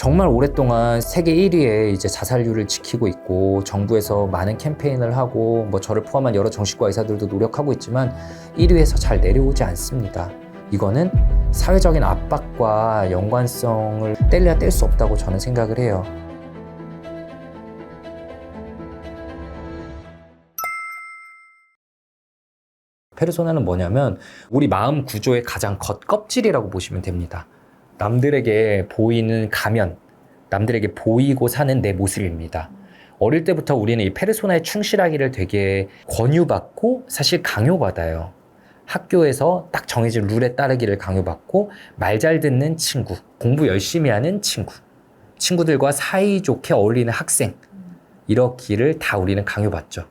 정말 오랫동안 세계 1위의 이제 자살률을 지키고 있고 정부에서 많은 캠페인을 하고 저를 포함한 여러 정신과 의사들도 노력하고 있지만 1위에서 잘 내려오지 않습니다. 이거는 사회적인 압박과 연관성을 뗄래야 뗄 수 없다고 저는 생각을 해요. 페르소나는 뭐냐면 우리 마음 구조의 가장 겉껍질이라고 보시면 됩니다. 남들에게 보이는 가면, 남들에게 보이고 사는 내 모습입니다. 어릴 때부터 우리는 이 페르소나에 충실하기를 되게 권유받고 사실 강요받아요. 학교에서 딱 정해진 룰에 따르기를 강요받고 말 잘 듣는 친구, 공부 열심히 하는 친구, 친구들과 사이좋게 어울리는 학생, 이렇기를 다 우리는 강요받죠.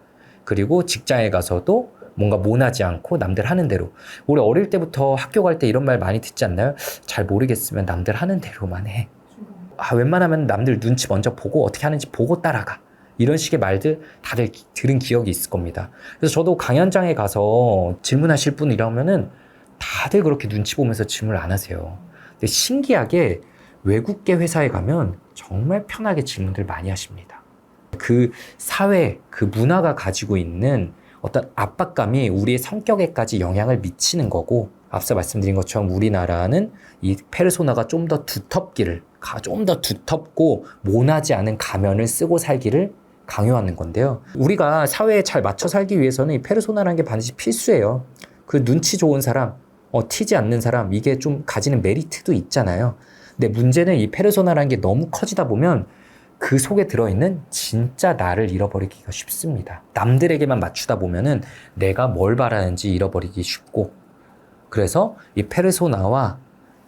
그리고 직장에 가서도 뭔가 모나지 않고 남들 하는 대로. 우리 어릴 때부터 학교 갈 때 이런 말 많이 듣지 않나요? 잘 모르겠으면 남들 하는 대로만 해. 웬만하면 남들 눈치 먼저 보고 어떻게 하는지 보고 따라가. 이런 식의 말들 다들 들은 기억이 있을 겁니다. 그래서 저도 강연장에 가서 질문하실 분 이러면은 다들 그렇게 눈치 보면서 질문을 안 하세요. 근데 신기하게 외국계 회사에 가면 정말 편하게 질문들 많이 하십니다. 그 사회, 그 문화가 가지고 있는 어떤 압박감이 우리의 성격에까지 영향을 미치는 거고, 앞서 말씀드린 것처럼 우리나라는 이 페르소나가 좀 더 두텁기를, 좀 더 두텁고 모나지 않은 가면을 쓰고 살기를 강요하는 건데요. 우리가 사회에 잘 맞춰 살기 위해서는 이 페르소나라는 게 반드시 필수예요. 그 눈치 좋은 사람, 튀지 않는 사람, 이게 좀 가지는 메리트도 있잖아요. 근데 문제는 이 페르소나라는 게 너무 커지다 보면 그 속에 들어있는 진짜 나를 잃어버리기가 쉽습니다. 남들에게만 맞추다 보면은 내가 뭘 바라는지 잃어버리기 쉽고, 그래서 이 페르소나와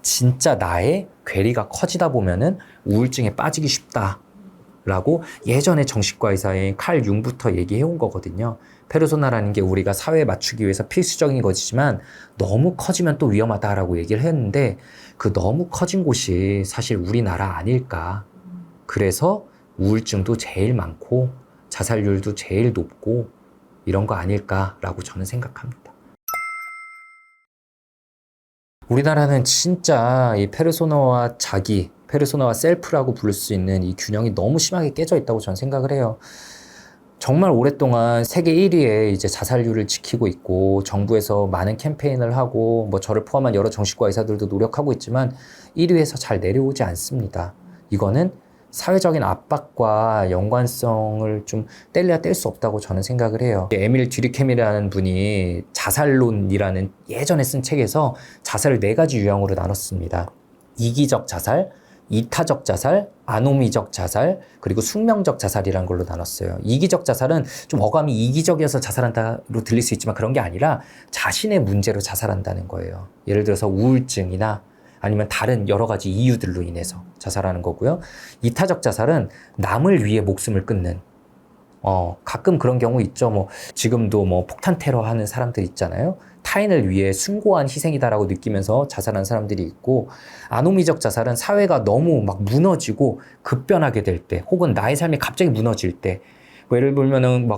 진짜 나의 괴리가 커지다 보면은 우울증에 빠지기 쉽다라고 예전에 정신과 의사인 칼 융부터 얘기해온 거거든요. 페르소나라는 게 우리가 사회에 맞추기 위해서 필수적인 것이지만 너무 커지면 또 위험하다라고 얘기를 했는데, 그 너무 커진 곳이 사실 우리나라 아닐까. 그래서 우울증도 제일 많고 자살률도 제일 높고 이런 거 아닐까라고 저는 생각합니다. 우리나라는 진짜 이 페르소나와 자기, 페르소나와 셀프라고 부를 수 있는 이 균형이 너무 심하게 깨져 있다고 저는 생각을 해요. 정말 오랫동안 세계 1위의 이제 자살률을 지키고 있고 정부에서 많은 캠페인을 하고 저를 포함한 여러 정신과 의사들도 노력하고 있지만 1위에서 잘 내려오지 않습니다. 이거는 사회적인 압박과 연관성을 좀 뗄래야 뗄 수 없다고 저는 생각을 해요. 에밀 듀리켐이라는 분이 자살론이라는 예전에 쓴 책에서 자살을 4가지 유형으로 나눴습니다. 이기적 자살, 이타적 자살, 아노미적 자살, 그리고 숙명적 자살이라는 걸로 나눴어요. 이기적 자살은 좀 어감이 이기적이어서 자살한다로 들릴 수 있지만 그런 게 아니라 자신의 문제로 자살한다는 거예요. 예를 들어서 우울증이나 아니면 다른 여러 가지 이유들로 인해서 자살하는 거고요. 이타적 자살은 남을 위해 목숨을 끊는, 가끔 그런 경우 있죠. 지금도 폭탄 테러 하는 사람들 있잖아요. 타인을 위해 숭고한 희생이다라고 느끼면서 자살하는 사람들이 있고, 아노미적 자살은 사회가 너무 막 무너지고 급변하게 될 때, 혹은 나의 삶이 갑자기 무너질 때, 예를 들면은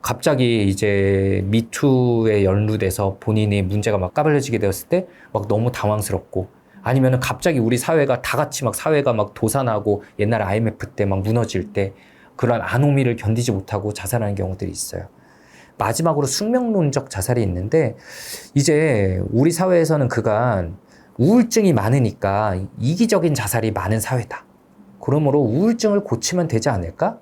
갑자기 이제 미투에 연루돼서 본인의 문제가 까발려지게 되었을 때 너무 당황스럽고, 아니면은 갑자기 우리 사회가 다 같이 사회가 도산하고 옛날 IMF 때 무너질 때 그런 아노미를 견디지 못하고 자살하는 경우들이 있어요. 마지막으로 숙명론적 자살이 있는데, 이제 우리 사회에서는 그간 우울증이 많으니까 이기적인 자살이 많은 사회다. 그러므로 우울증을 고치면 되지 않을까?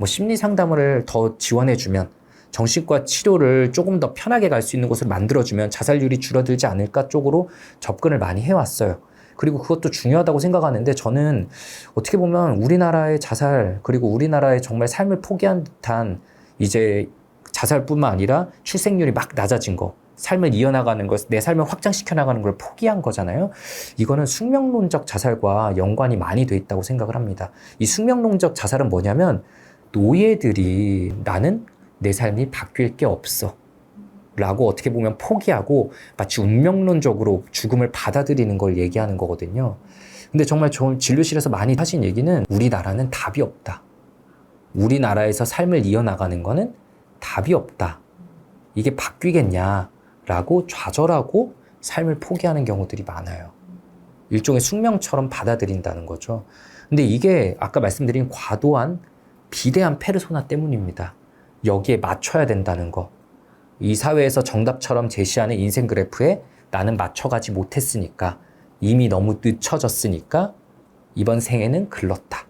심리 상담을 더 지원해주면, 정신과 치료를 조금 더 편하게 갈 수 있는 곳을 만들어주면 자살률이 줄어들지 않을까 쪽으로 접근을 많이 해왔어요. 그리고 그것도 중요하다고 생각하는데, 저는 어떻게 보면 우리나라의 자살, 그리고 우리나라의 정말 삶을 포기한 듯한 이제 자살뿐만 아니라 출생률이 낮아진 거, 삶을 이어나가는 것, 내 삶을 확장시켜 나가는 걸 포기한 거잖아요. 이거는 숙명론적 자살과 연관이 많이 돼 있다고 생각을 합니다. 이 숙명론적 자살은 뭐냐면, 노예들이 나는 내 삶이 바뀔 게 없어 라고 어떻게 보면 포기하고 마치 운명론적으로 죽음을 받아들이는 걸 얘기하는 거거든요. 근데 정말 저 진료실에서 많이 하신 얘기는 우리나라는 답이 없다. 우리나라에서 삶을 이어나가는 거는 답이 없다. 이게 바뀌겠냐라고 좌절하고 삶을 포기하는 경우들이 많아요. 일종의 숙명처럼 받아들인다는 거죠. 근데 이게 아까 말씀드린 과도한 비대한 페르소나 때문입니다. 여기에 맞춰야 된다는 거. 이 사회에서 정답처럼 제시하는 인생 그래프에 나는 맞춰가지 못했으니까, 이미 너무 늦춰졌으니까 이번 생에는 글렀다.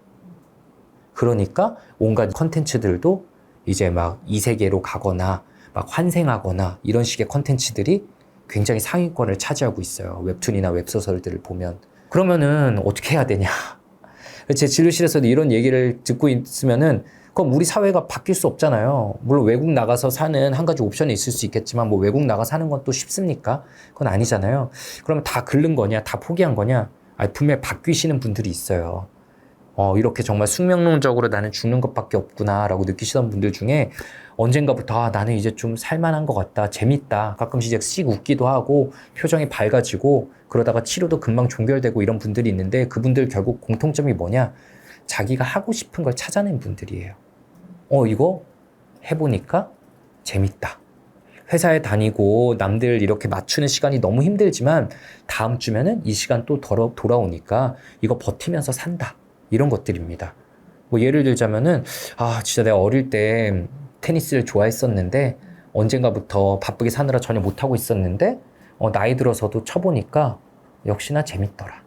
그러니까 온갖 컨텐츠들도 이제 막 이 세계로 가거나 막 환생하거나 이런 식의 컨텐츠들이 굉장히 상위권을 차지하고 있어요. 웹툰이나 웹소설들을 보면. 그러면은 어떻게 해야 되냐. 제 진료실에서도 이런 얘기를 듣고 있으면은 그럼 우리 사회가 바뀔 수 없잖아요. 물론 외국 나가서 사는 한 가지 옵션이 있을 수 있겠지만 뭐 외국 나가 사는 건 또 쉽습니까? 그건 아니잖아요. 그러면 다 긁는 거냐? 다 포기한 거냐? 분명히 바뀌시는 분들이 있어요. 이렇게 정말 숙명론적으로 나는 죽는 것밖에 없구나 라고 느끼시던 분들 중에 언젠가부터 나는 이제 좀 살만한 것 같다, 재밌다, 가끔씩 이제 씩 웃기도 하고 표정이 밝아지고 그러다가 치료도 금방 종결되고 이런 분들이 있는데, 그분들 결국 공통점이 뭐냐? 자기가 하고 싶은 걸 찾아낸 분들이에요. 이거 해보니까 재밌다. 회사에 다니고 남들 이렇게 맞추는 시간이 너무 힘들지만 다음 주면은 이 시간 또 돌아오니까 이거 버티면서 산다. 이런 것들입니다. 뭐 예를 들자면은 진짜 내가 어릴 때 테니스를 좋아했었는데 언젠가부터 바쁘게 사느라 전혀 못하고 있었는데 나이 들어서도 쳐보니까 역시나 재밌더라.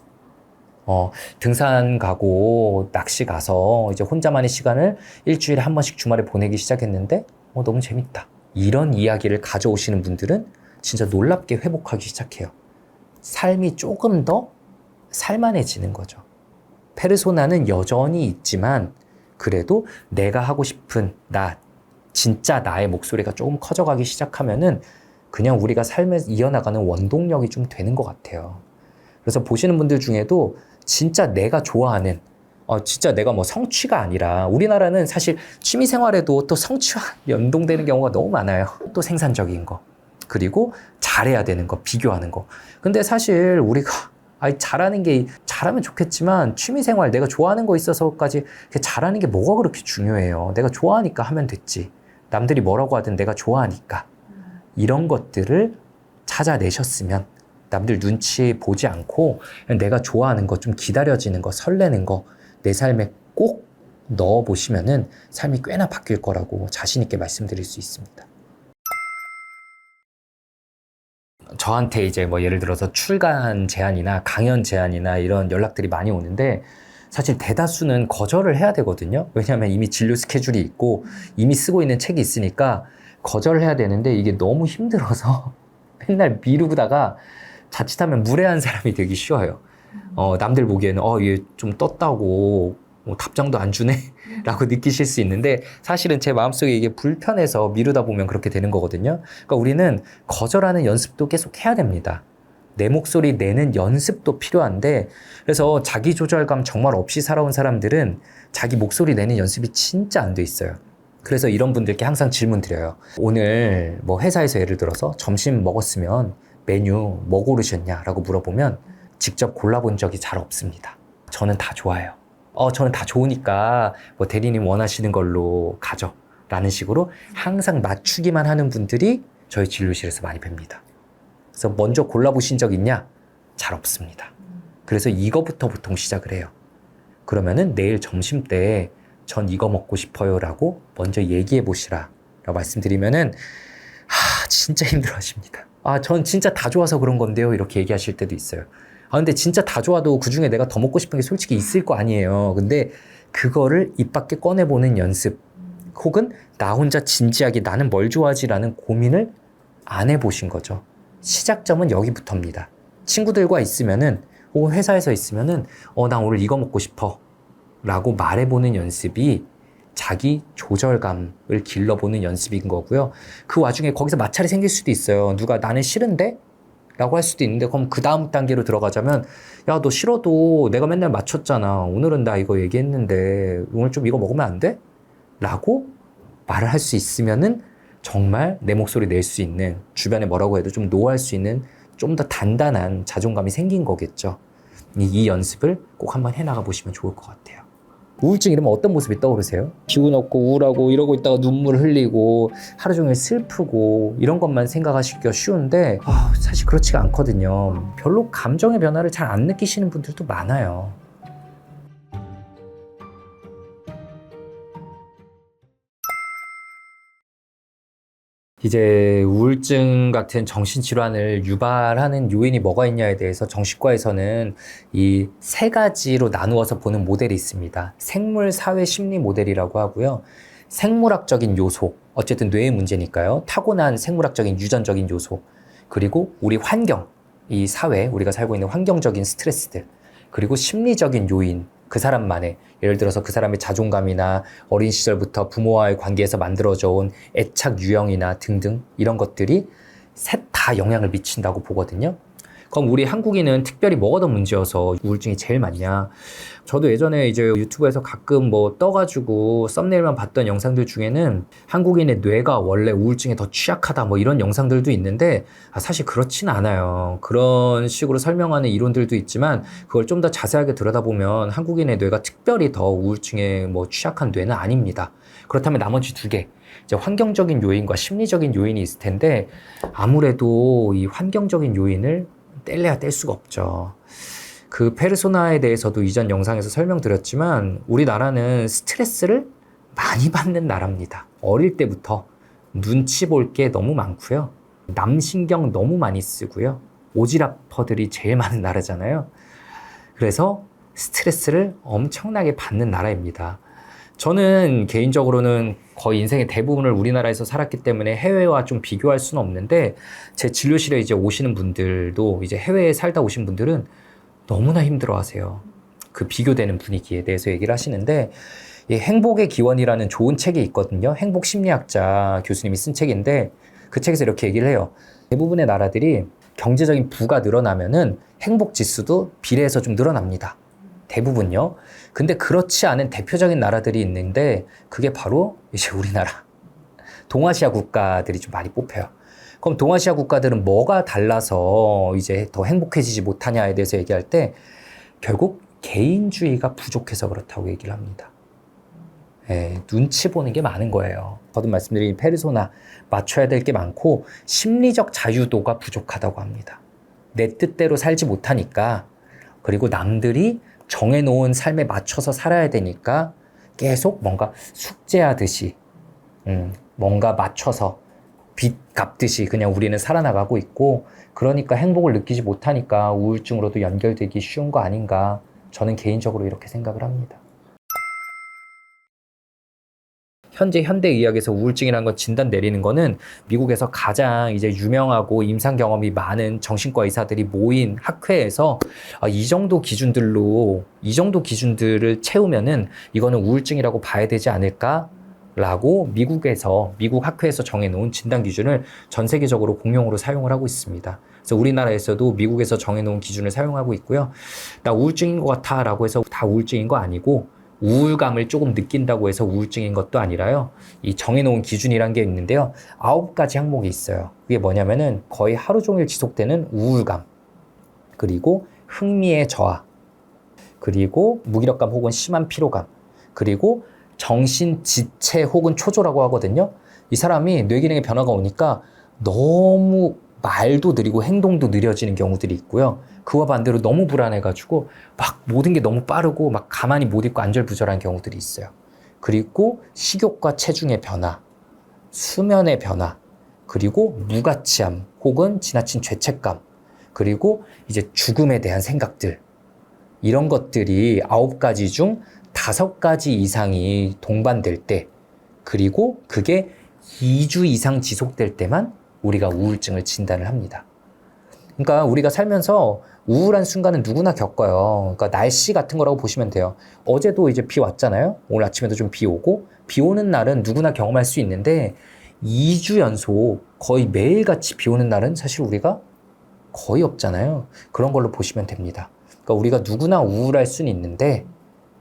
등산 가고 낚시 가서 이제 혼자만의 시간을 일주일에 한 번씩 주말에 보내기 시작했는데 너무 재밌다. 이런 이야기를 가져오시는 분들은 진짜 놀랍게 회복하기 시작해요. 삶이 조금 더 살만해지는 거죠. 페르소나는 여전히 있지만 그래도 내가 하고 싶은 진짜 나의 목소리가 조금 커져가기 시작하면은 그냥 우리가 삶에 이어나가는 원동력이 좀 되는 것 같아요. 그래서 보시는 분들 중에도 진짜 내가 좋아하는, 진짜 내가 뭐 성취가 아니라, 우리나라는 사실 취미생활에도 또 성취와 연동되는 경우가 너무 많아요. 또 생산적인 거, 그리고 잘해야 되는 거, 비교하는 거. 근데 사실 우리가 잘하면 좋겠지만 취미생활 내가 좋아하는 거 있어서까지 잘하는 게 뭐가 그렇게 중요해요. 내가 좋아하니까 하면 됐지. 남들이 뭐라고 하든 내가 좋아하니까. 이런 것들을 찾아내셨으면 남들 눈치 보지 않고 내가 좋아하는 거, 좀 기다려지는 거, 설레는 거 내 삶에 꼭 넣어보시면은 삶이 꽤나 바뀔 거라고 자신 있게 말씀드릴 수 있습니다. 저한테 이제 뭐 예를 들어서 출간 제안이나 강연 제안이나 이런 연락들이 많이 오는데 사실 대다수는 거절을 해야 되거든요. 왜냐하면 이미 진료 스케줄이 있고 이미 쓰고 있는 책이 있으니까 거절을 해야 되는데 이게 너무 힘들어서 맨날 미루다가 자칫하면 무례한 사람이 되기 쉬워요. 남들 보기에는 얘 좀 떴다고 답장도 안 주네 라고 느끼실 수 있는데 사실은 제 마음속에 이게 불편해서 미루다 보면 그렇게 되는 거거든요. 그러니까 우리는 거절하는 연습도 계속 해야 됩니다. 내 목소리 내는 연습도 필요한데, 그래서 자기 조절감 정말 없이 살아온 사람들은 자기 목소리 내는 연습이 진짜 안 돼 있어요. 그래서 이런 분들께 항상 질문 드려요. 오늘 뭐 회사에서 예를 들어서 점심 먹었으면 메뉴 뭐 고르셨냐 라고 물어보면 직접 골라본 적이 잘 없습니다. 저는 다 좋아요. 저는 다 좋으니까 뭐 대리님 원하시는 걸로 가죠 라는 식으로 항상 맞추기만 하는 분들이 저희 진료실에서 많이 뵙니다. 그래서 먼저 골라보신 적 있냐? 잘 없습니다. 그래서 이거부터 보통 시작을 해요. 그러면은 내일 점심 때 전 이거 먹고 싶어요 라고 먼저 얘기해 보시라 라고 말씀드리면은 진짜 힘들어 하십니다. 전 진짜 다 좋아서 그런 건데요 이렇게 얘기하실 때도 있어요. 근데 진짜 다 좋아도 그중에 내가 더 먹고 싶은 게 솔직히 있을 거 아니에요. 근데 그거를 입 밖에 꺼내보는 연습, 혹은 나 혼자 진지하게 나는 뭘 좋아하지라는 고민을 안 해보신 거죠. 시작점은 여기부터입니다. 친구들과 있으면은 혹은 회사에서 있으면은 나 오늘 이거 먹고 싶어 라고 말해보는 연습이 자기 조절감을 길러보는 연습인 거고요. 그 와중에 거기서 마찰이 생길 수도 있어요. 누가 나는 싫은데? 라고 할 수도 있는데, 그럼 그 다음 단계로 들어가자면 야, 너 싫어도 내가 맨날 맞췄잖아. 오늘은 나 이거 얘기했는데 오늘 좀 이거 먹으면 안 돼? 라고 말을 할 수 있으면은 정말 내 목소리 낼 수 있는, 주변에 뭐라고 해도 좀 노할 수 있는 좀 더 단단한 자존감이 생긴 거겠죠. 이 연습을 꼭 한번 해나가 보시면 좋을 것 같아요. 우울증 이러면 어떤 모습이 떠오르세요? 기운 없고 우울하고 이러고 있다가 눈물 흘리고 하루 종일 슬프고 이런 것만 생각하시기가 쉬운데 사실 그렇지가 않거든요. 별로 감정의 변화를 잘 안 느끼시는 분들도 많아요. 이제 우울증 같은 정신질환을 유발하는 요인이 뭐가 있냐에 대해서 정신과에서는 이 세 가지로 나누어서 보는 모델이 있습니다. 생물, 사회, 심리 모델이라고 하고요. 생물학적인 요소, 어쨌든 뇌의 문제니까요. 타고난 생물학적인 유전적인 요소, 그리고 우리 환경, 이 사회, 우리가 살고 있는 환경적인 스트레스들, 그리고 심리적인 요인, 그 사람만의, 예를 들어서 그 사람의 자존감이나 어린 시절부터 부모와의 관계에서 만들어져 온 애착 유형이나 등등 이런 것들이 셋 다 영향을 미친다고 보거든요. 그럼 우리 한국인은 특별히 뭐가 더 문제여서 우울증이 제일 많냐? 저도 예전에 이제 유튜브에서 가끔 뭐 떠가지고 썸네일만 봤던 영상들 중에는 한국인의 뇌가 원래 우울증에 더 취약하다 뭐 이런 영상들도 있는데 사실 그렇진 않아요. 그런 식으로 설명하는 이론들도 있지만 그걸 좀 더 자세하게 들여다보면 한국인의 뇌가 특별히 더 우울증에 뭐 취약한 뇌는 아닙니다. 그렇다면 나머지 두 개, 이제 환경적인 요인과 심리적인 요인이 있을 텐데 아무래도 이 환경적인 요인을 뗄래야 뗄 수가 없죠. 그 페르소나에 대해서도 이전 영상에서 설명드렸지만 우리나라는 스트레스를 많이 받는 나라입니다. 어릴 때부터 눈치 볼 게 너무 많고요. 남신경 너무 많이 쓰고요. 오지랖퍼들이 제일 많은 나라잖아요. 그래서 스트레스를 엄청나게 받는 나라입니다. 저는 개인적으로는 거의 인생의 대부분을 우리나라에서 살았기 때문에 해외와 좀 비교할 수는 없는데 제 진료실에 이제 오시는 분들도 이제 해외에 살다 오신 분들은 너무나 힘들어 하세요. 그 비교되는 분위기에 대해서 얘기를 하시는데 이 행복의 기원이라는 좋은 책이 있거든요. 행복 심리학자 교수님이 쓴 책인데 그 책에서 이렇게 얘기를 해요. 대부분의 나라들이 경제적인 부가 늘어나면은 행복 지수도 비례해서 좀 늘어납니다. 대부분요. 근데 그렇지 않은 대표적인 나라들이 있는데 그게 바로 이제 우리나라. 동아시아 국가들이 좀 많이 뽑혀요. 그럼 동아시아 국가들은 뭐가 달라서 이제 더 행복해지지 못하냐에 대해서 얘기할 때 결국 개인주의가 부족해서 그렇다고 얘기를 합니다. 눈치 보는 게 많은 거예요. 거듭 말씀드린 페르소나 맞춰야 될 게 많고 심리적 자유도가 부족하다고 합니다. 내 뜻대로 살지 못하니까 그리고 남들이 정해놓은 삶에 맞춰서 살아야 되니까 계속 뭔가 숙제하듯이 뭔가 맞춰서 빚 갚듯이 그냥 우리는 살아나가고 있고 그러니까 행복을 느끼지 못하니까 우울증으로도 연결되기 쉬운 거 아닌가 저는 개인적으로 이렇게 생각을 합니다. 현재 현대의학에서 우울증이라는 건 진단 내리는 거는 미국에서 가장 이제 유명하고 임상 경험이 많은 정신과 의사들이 모인 학회에서 이 정도 기준들을 채우면은 이거는 우울증이라고 봐야 되지 않을까라고 미국 학회에서 정해놓은 진단 기준을 전 세계적으로 공용으로 사용을 하고 있습니다. 그래서 우리나라에서도 미국에서 정해놓은 기준을 사용하고 있고요. 나 우울증인 것 같아라고 해서 다 우울증인 거 아니고 우울감을 조금 느낀다고 해서 우울증인 것도 아니라요. 이 정해놓은 기준이란 게 있는데요. 9가지 항목이 있어요. 그게 뭐냐면은 거의 하루 종일 지속되는 우울감, 그리고 흥미의 저하, 그리고 무기력감 혹은 심한 피로감, 그리고 정신 지체 혹은 초조라고 하거든요. 이 사람이 뇌기능의 변화가 오니까 너무 말도 느리고 행동도 느려지는 경우들이 있고요. 그와 반대로 너무 불안해가지고 막 모든 게 너무 빠르고 막 가만히 못 있고 안절부절한 경우들이 있어요. 그리고 식욕과 체중의 변화, 수면의 변화, 그리고 무가치함 혹은 지나친 죄책감, 그리고 이제 죽음에 대한 생각들, 이런 것들이 9가지 중 5가지 이상이 동반될 때, 그리고 그게 2주 이상 지속될 때만 우리가 우울증을 진단을 합니다. 그러니까 우리가 살면서 우울한 순간은 누구나 겪어요. 그러니까 날씨 같은 거라고 보시면 돼요. 어제도 이제 비 왔잖아요. 오늘 아침에도 좀 비 오고, 비 오는 날은 누구나 경험할 수 있는데 2주 연속 거의 매일같이 비 오는 날은 사실 우리가 거의 없잖아요. 그런 걸로 보시면 됩니다. 그러니까 우리가 누구나 우울할 수는 있는데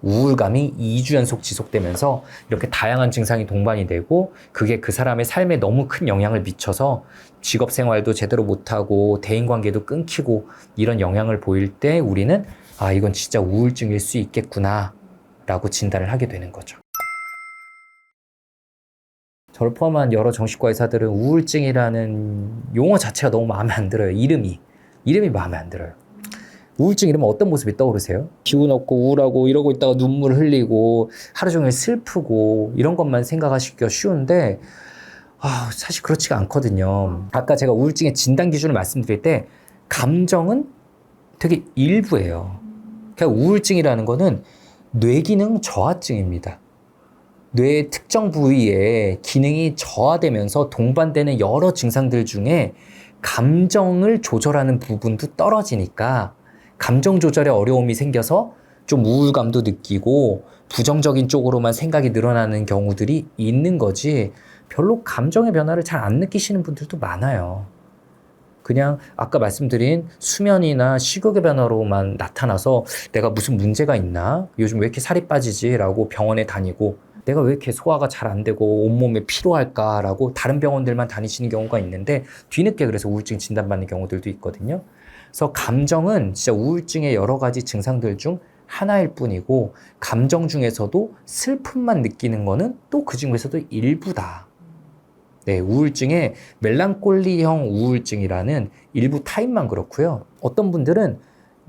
우울감이 2주 연속 지속되면서 이렇게 다양한 증상이 동반이 되고 그게 그 사람의 삶에 너무 큰 영향을 미쳐서 직업 생활도 제대로 못하고 대인관계도 끊기고 이런 영향을 보일 때 우리는 이건 진짜 우울증일 수 있겠구나 라고 진단을 하게 되는 거죠. 저를 포함한 여러 정신과 의사들은 우울증이라는 용어 자체가 너무 마음에 안 들어요. 이름이 마음에 안 들어요. 우울증 이러면 어떤 모습이 떠오르세요? 기운 없고 우울하고 이러고 있다가 눈물 흘리고 하루 종일 슬프고 이런 것만 생각하시기가 쉬운데 사실 그렇지가 않거든요. 아까 제가 우울증의 진단 기준을 말씀드릴 때 감정은 되게 일부예요. 그러니까 우울증이라는 거는 뇌기능 저하증입니다. 뇌의 특정 부위에 기능이 저하되면서 동반되는 여러 증상들 중에 감정을 조절하는 부분도 떨어지니까 감정 조절에 어려움이 생겨서 좀 우울감도 느끼고 부정적인 쪽으로만 생각이 늘어나는 경우들이 있는 거지, 별로 감정의 변화를 잘 안 느끼시는 분들도 많아요. 그냥 아까 말씀드린 수면이나 식욕의 변화로만 나타나서 내가 무슨 문제가 있나? 요즘 왜 이렇게 살이 빠지지? 라고 병원에 다니고, 내가 왜 이렇게 소화가 잘 안 되고 온몸에 피로할까? 라고 다른 병원들만 다니시는 경우가 있는데, 뒤늦게 그래서 우울증 진단받는 경우들도 있거든요. 그래서 감정은 진짜 우울증의 여러 가지 증상들 중 하나일 뿐이고, 감정 중에서도 슬픔만 느끼는 거는 또 그 중에서도 일부다. 네, 우울증에 멜랑콜리형 우울증이라는 일부 타입만 그렇고요. 어떤 분들은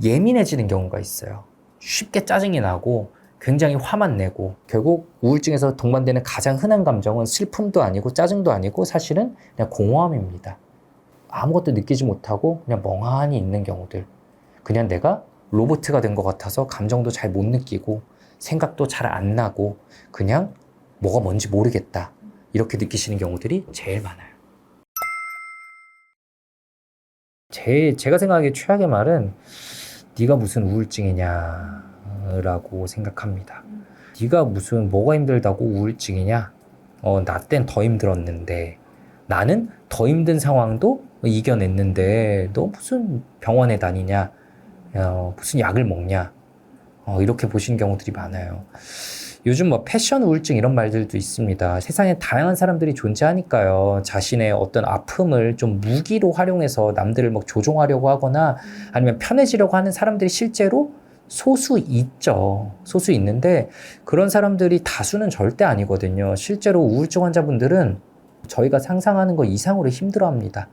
예민해지는 경우가 있어요. 쉽게 짜증이 나고 굉장히 화만 내고, 결국 우울증에서 동반되는 가장 흔한 감정은 슬픔도 아니고 짜증도 아니고 사실은 그냥 공허함입니다. 아무것도 느끼지 못하고 그냥 멍하니 있는 경우들. 그냥 내가 로봇가 된 것 같아서 감정도 잘 못 느끼고 생각도 잘 안 나고 그냥 뭐가 뭔지 모르겠다, 이렇게 느끼시는 경우들이 제일 많아요. 제가 생각하기에 최악의 말은 네가 무슨 우울증이냐 라고 생각합니다. 네가 무슨 뭐가 힘들다고 우울증이냐? 나 땐 더 힘들었는데, 나는 더 힘든 상황도 이겨냈는데 너 무슨 병원에 다니냐? 무슨 약을 먹냐? 이렇게 보시는 경우들이 많아요. 요즘 뭐 패션 우울증 이런 말들도 있습니다. 세상에 다양한 사람들이 존재하니까요. 자신의 어떤 아픔을 좀 무기로 활용해서 남들을 막 조종하려고 하거나 아니면 편해지려고 하는 사람들이 실제로 소수 있죠. 소수 있는데 그런 사람들이 다수는 절대 아니거든요. 실제로 우울증 환자분들은 저희가 상상하는 것 이상으로 힘들어합니다.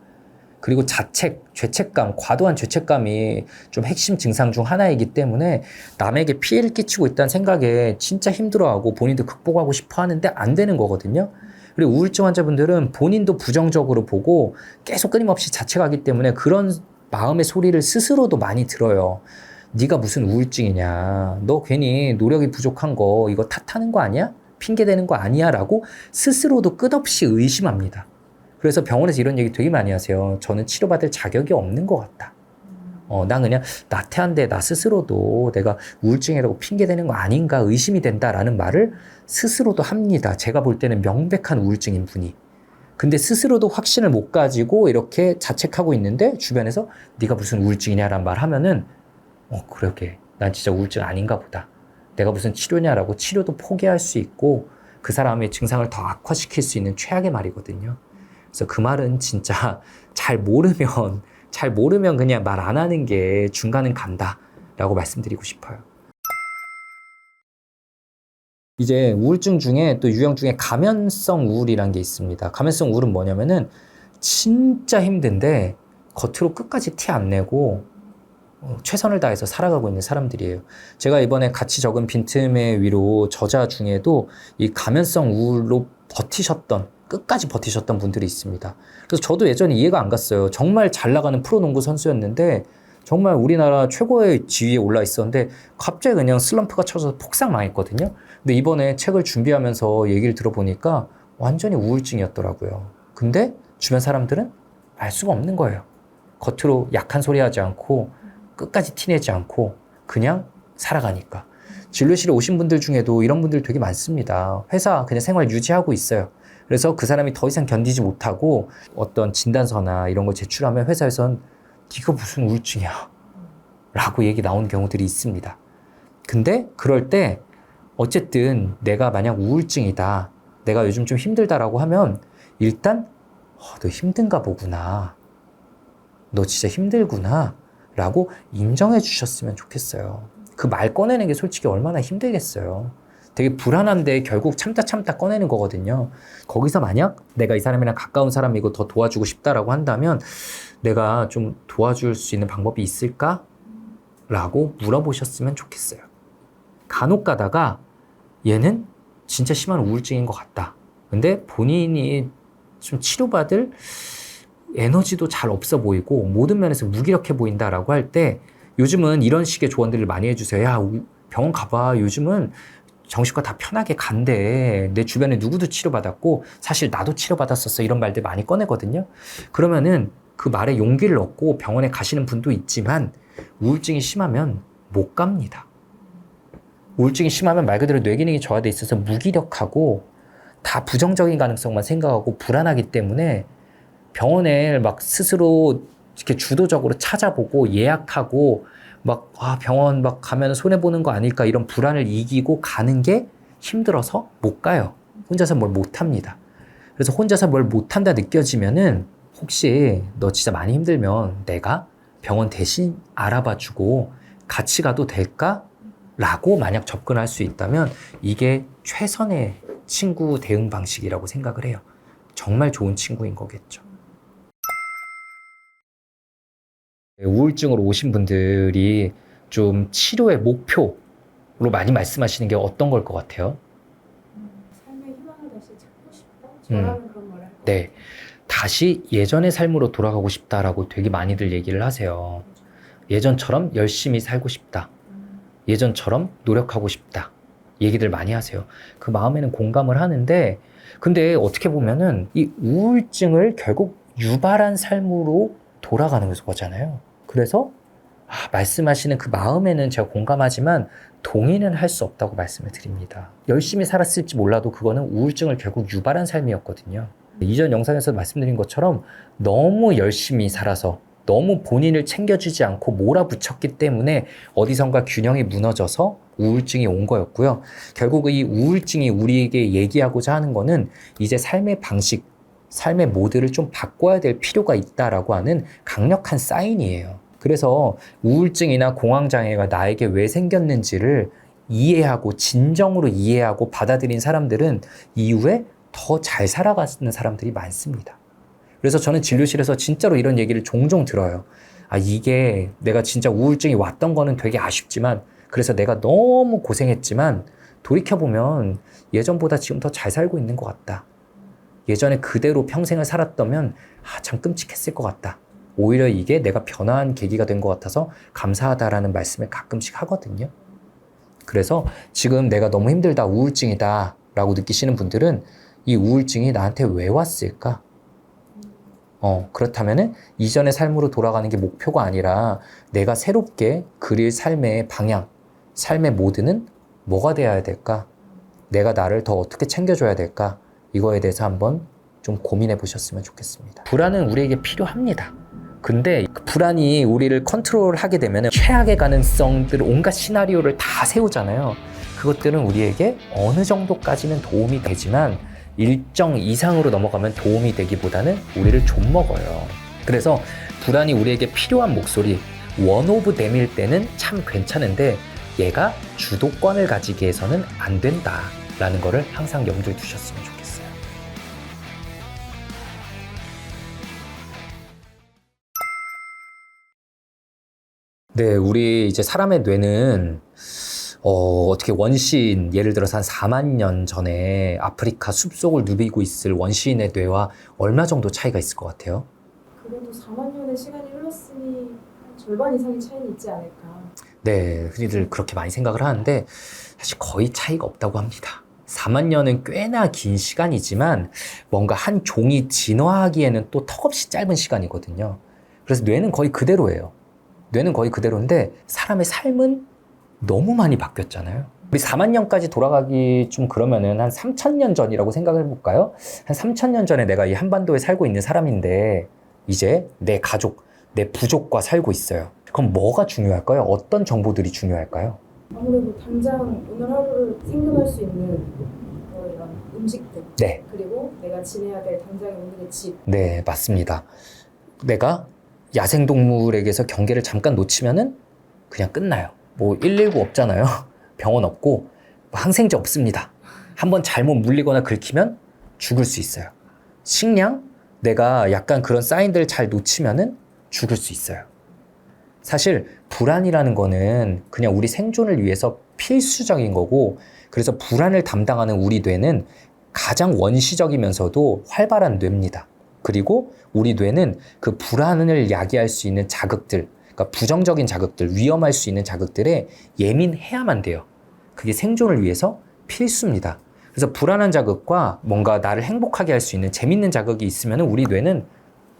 그리고 자책, 죄책감, 과도한 죄책감이 좀 핵심 증상 중 하나이기 때문에 남에게 피해를 끼치고 있다는 생각에 진짜 힘들어하고 본인도 극복하고 싶어 하는데 안 되는 거거든요. 그리고 우울증 환자분들은 본인도 부정적으로 보고 계속 끊임없이 자책하기 때문에 그런 마음의 소리를 스스로도 많이 들어요. 네가 무슨 우울증이냐? 너 괜히 노력이 부족한 거 이거 탓하는 거 아니야? 핑계대는 거 아니야? 라고 스스로도 끝없이 의심합니다. 그래서 병원에서 이런 얘기 되게 많이 하세요. 저는 치료받을 자격이 없는 것 같다. 난 그냥 나태한데 나 스스로도 내가 우울증이라고 핑계대는 거 아닌가 의심이 된다라는 말을 스스로도 합니다. 제가 볼 때는 명백한 우울증인 분이. 근데 스스로도 확신을 못 가지고 이렇게 자책하고 있는데 주변에서 네가 무슨 우울증이냐라는 말 하면은 그러게 난 진짜 우울증 아닌가 보다. 내가 무슨 치료냐라고 치료도 포기할 수 있고 그 사람의 증상을 더 악화시킬 수 있는 최악의 말이거든요. 그래서 그 말은 진짜 잘 모르면 그냥 말 안 하는 게 중간은 간다라고 말씀드리고 싶어요. 이제 우울증 중에 또 유형 중에 가면성 우울이란 게 있습니다. 가면성 우울은 뭐냐면은 진짜 힘든데 겉으로 끝까지 티 안 내고 최선을 다해서 살아가고 있는 사람들이에요. 제가 이번에 같이 적은 빈틈의 위로 저자 중에도 이 가면성 우울로 끝까지 버티셨던 분들이 있습니다. 그래서 저도 예전에 이해가 안 갔어요. 정말 잘 나가는 프로농구 선수였는데 정말 우리나라 최고의 지위에 올라 있었는데 갑자기 그냥 슬럼프가 쳐서 폭삭 망했거든요. 근데 이번에 책을 준비하면서 얘기를 들어보니까 완전히 우울증이었더라고요. 근데 주변 사람들은 알 수가 없는 거예요. 겉으로 약한 소리 하지 않고 끝까지 티내지 않고 그냥 살아가니까. 진료실에 오신 분들 중에도 이런 분들 되게 많습니다. 회사 그냥 생활 유지하고 있어요. 그래서 그 사람이 더 이상 견디지 못하고 어떤 진단서나 이런 걸 제출하면 회사에선 네가 무슨 우울증이야 라고 얘기 나오는 경우들이 있습니다. 근데 그럴 때 어쨌든 내가 만약 우울증이다, 내가 요즘 좀 힘들다라고 하면 일단 너 힘든가 보구나, 너 진짜 힘들구나 라고 인정해 주셨으면 좋겠어요. 그 말 꺼내는 게 솔직히 얼마나 힘들겠어요. 되게 불안한데 결국 참다 꺼내는 거거든요. 거기서 만약 내가 이 사람이랑 가까운 사람이고 더 도와주고 싶다라고 한다면 내가 좀 도와줄 수 있는 방법이 있을까? 라고 물어보셨으면 좋겠어요. 간혹 가다가 얘는 진짜 심한 우울증인 것 같다. 근데 본인이 좀 치료받을 에너지도 잘 없어 보이고 모든 면에서 무기력해 보인다라고 할 때 요즘은 이런 식의 조언들을 많이 해주세요. 야, 병원 가봐. 요즘은 정신과 다 편하게 간대. 내 주변에 누구도 치료받았고 사실 나도 치료받았었어. 이런 말들 많이 꺼내거든요. 그러면은 그 말에 용기를 얻고 병원에 가시는 분도 있지만 우울증이 심하면 못 갑니다. 우울증이 심하면 말 그대로 뇌 기능이 저하돼 있어서 무기력하고 다 부정적인 가능성만 생각하고 불안하기 때문에 병원에 막 스스로 이렇게 주도적으로 찾아보고 예약하고 막 병원 막 가면 손해보는 거 아닐까 이런 불안을 이기고 가는 게 힘들어서 못 가요. 혼자서 뭘 못합니다. 그래서 혼자서 뭘 못한다 느껴지면은 혹시 너 진짜 많이 힘들면 내가 병원 대신 알아봐주고 같이 가도 될까? 라고 만약 접근할 수 있다면 이게 최선의 친구 대응 방식이라고 생각을 해요. 정말 좋은 친구인 거겠죠. 우울증으로 오신 분들이 좀 치료의 목표로 많이 말씀하시는 게 어떤 걸 것 같아요? 삶의 희망을 다시 찾고 싶다? 저라면 그런 말을 할것 네. 다시 예전의 삶으로 돌아가고 싶다라고 되게 많이들 얘기를 하세요. 예전처럼 열심히 살고 싶다. 예전처럼 노력하고 싶다. 얘기들 많이 하세요. 그 마음에는 공감을 하는데, 근데 어떻게 보면은 이 우울증을 결국 유발한 삶으로 돌아가는 거잖아요. 그래서 말씀하시는 그 마음에는 제가 공감하지만 동의는 할 수 없다고 말씀을 드립니다. 열심히 살았을지 몰라도 그거는 우울증을 결국 유발한 삶이었거든요. 이전 영상에서 말씀드린 것처럼 너무 열심히 살아서 너무 본인을 챙겨주지 않고 몰아붙였기 때문에 어디선가 균형이 무너져서 우울증이 온 거였고요. 결국 이 우울증이 우리에게 얘기하고자 하는 거는 이제 삶의 방식, 삶의 모드를 좀 바꿔야 될 필요가 있다라고 하는 강력한 사인이에요. 그래서 우울증이나 공황장애가 나에게 왜 생겼는지를 이해하고 진정으로 이해하고 받아들인 사람들은 이후에 더 잘 살아가는 사람들이 많습니다. 그래서 저는 진료실에서 진짜로 이런 얘기를 종종 들어요. 이게 내가 진짜 우울증이 왔던 거는 되게 아쉽지만 그래서 내가 너무 고생했지만 돌이켜보면 예전보다 지금 더 잘 살고 있는 것 같다. 예전에 그대로 평생을 살았다면 참 끔찍했을 것 같다. 오히려 이게 내가 변화한 계기가 된 것 같아서 감사하다라는 말씀을 가끔씩 하거든요. 그래서 지금 내가 너무 힘들다, 우울증이다 라고 느끼시는 분들은 이 우울증이 나한테 왜 왔을까? 그렇다면은 이전의 삶으로 돌아가는 게 목표가 아니라 내가 새롭게 그릴 삶의 방향, 삶의 모드는 뭐가 되어야 될까? 내가 나를 더 어떻게 챙겨줘야 될까? 이거에 대해서 한번 좀 고민해 보셨으면 좋겠습니다. 불안은 우리에게 필요합니다. 근데 그 불안이 우리를 컨트롤하게 되면 최악의 가능성들, 온갖 시나리오를 다 세우잖아요. 그것들은 우리에게 어느 정도까지는 도움이 되지만 일정 이상으로 넘어가면 도움이 되기보다는 우리를 좀먹어요. 그래서 불안이 우리에게 필요한 목소리, 원 오브 댐일 때는 참 괜찮은데 얘가 주도권을 가지기 위해서는 안 된다라는 거를 항상 염두에 두셨으면 좋겠어요. 네, 우리 이제 사람의 뇌는 어떻게 원시인, 예를 들어서 한 4만 년 전에 아프리카 숲속을 누비고 있을 원시인의 뇌와 얼마 정도 차이가 있을 것 같아요? 그래도 4만 년의 시간이 흘렀으니 한 절반 이상의 차이는 있지 않을까. 네, 흔히들 그렇게 많이 생각을 하는데 사실 거의 차이가 없다고 합니다. 4만 년은 꽤나 긴 시간이지만 뭔가 한 종이 진화하기에는 또 턱없이 짧은 시간이거든요. 그래서 뇌는 거의 그대로예요. 뇌는 거의 그대로인데 사람의 삶은 너무 많이 바뀌었잖아요. 우리 4만 년까지 돌아가기 좀 그러면은 한 3천 년 전이라고 생각을 해볼까요? 한 3천 년 전에 내가 이 한반도에 살고 있는 사람인데 이제 내 가족, 내 부족과 살고 있어요. 그럼 뭐가 중요할까요? 어떤 정보들이 중요할까요? 아무래도 당장 오늘 하루를 생존할 수 있는 이런 음식들, 네. 그리고 내가 지내야 될 당장의 오늘의 집. 네, 맞습니다. 내가 야생동물에게서 경계를 잠깐 놓치면은 그냥 끝나요. 뭐 119 없잖아요. 병원 없고 뭐 항생제 없습니다. 한번 잘못 물리거나 긁히면 죽을 수 있어요. 식량? 내가 약간 그런 사인들을 잘 놓치면은 죽을 수 있어요. 사실 불안이라는 거는 그냥 우리 생존을 위해서 필수적인 거고, 그래서 불안을 담당하는 우리 뇌는 가장 원시적이면서도 활발한 뇌입니다. 그리고 우리 뇌는 그 불안을 야기할 수 있는 자극들, 그러니까 부정적인 자극들, 위험할 수 있는 자극들에 예민해야만 돼요. 그게 생존을 위해서 필수입니다. 그래서 불안한 자극과 뭔가 나를 행복하게 할 수 있는 재밌는 자극이 있으면 우리 뇌는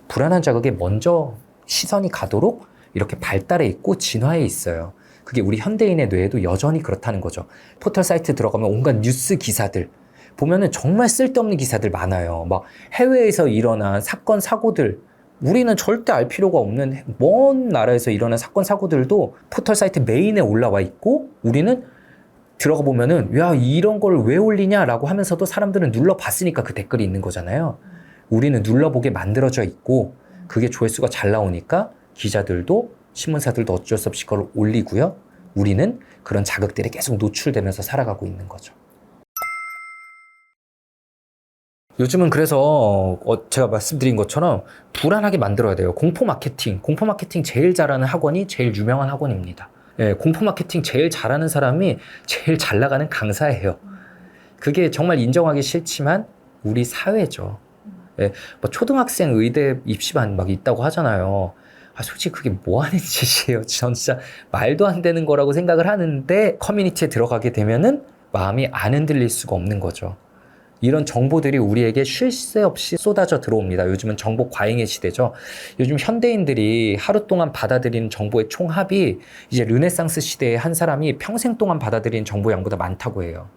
불안한 자극에 먼저 시선이 가도록 이렇게 발달해 있고 진화해 있어요. 그게 우리 현대인의 뇌에도 여전히 그렇다는 거죠. 포털 사이트 들어가면 온갖 뉴스 기사들 보면은 정말 쓸데없는 기사들 많아요. 막 해외에서 일어난 사건, 사고들, 우리는 절대 알 필요가 없는 먼 나라에서 일어난 사건, 사고들도 포털 사이트 메인에 올라와 있고, 우리는 들어가 보면은 야, 이런 걸 왜 올리냐라고 하면서도 사람들은 눌러봤으니까 그 댓글이 있는 거잖아요. 우리는 눌러보게 만들어져 있고, 그게 조회수가 잘 나오니까 기자들도 신문사들도 어쩔 수 없이 그걸 올리고요. 우리는 그런 자극들에 계속 노출되면서 살아가고 있는 거죠. 요즘은 그래서 제가 말씀드린 것처럼 불안하게 만들어야 돼요. 공포 마케팅 제일 잘하는 학원이 제일 유명한 학원입니다. 예, 공포 마케팅 제일 잘하는 사람이 제일 잘 나가는 강사예요. 그게 정말 인정하기 싫지만 우리 사회죠. 예, 뭐 초등학생 의대 입시반 막 있다고 하잖아요. 솔직히 그게 뭐 하는 짓이에요. 전 진짜 말도 안 되는 거라고 생각을 하는데, 커뮤니티에 들어가게 되면은 마음이 안 흔들릴 수가 없는 거죠. 이런 정보들이 우리에게 쉴 새 없이 쏟아져 들어옵니다. 요즘은 정보 과잉의 시대죠. 요즘 현대인들이 하루 동안 받아들이는 정보의 총합이 이제 르네상스 시대에 한 사람이 평생 동안 받아들이는 정보 양보다 많다고 해요.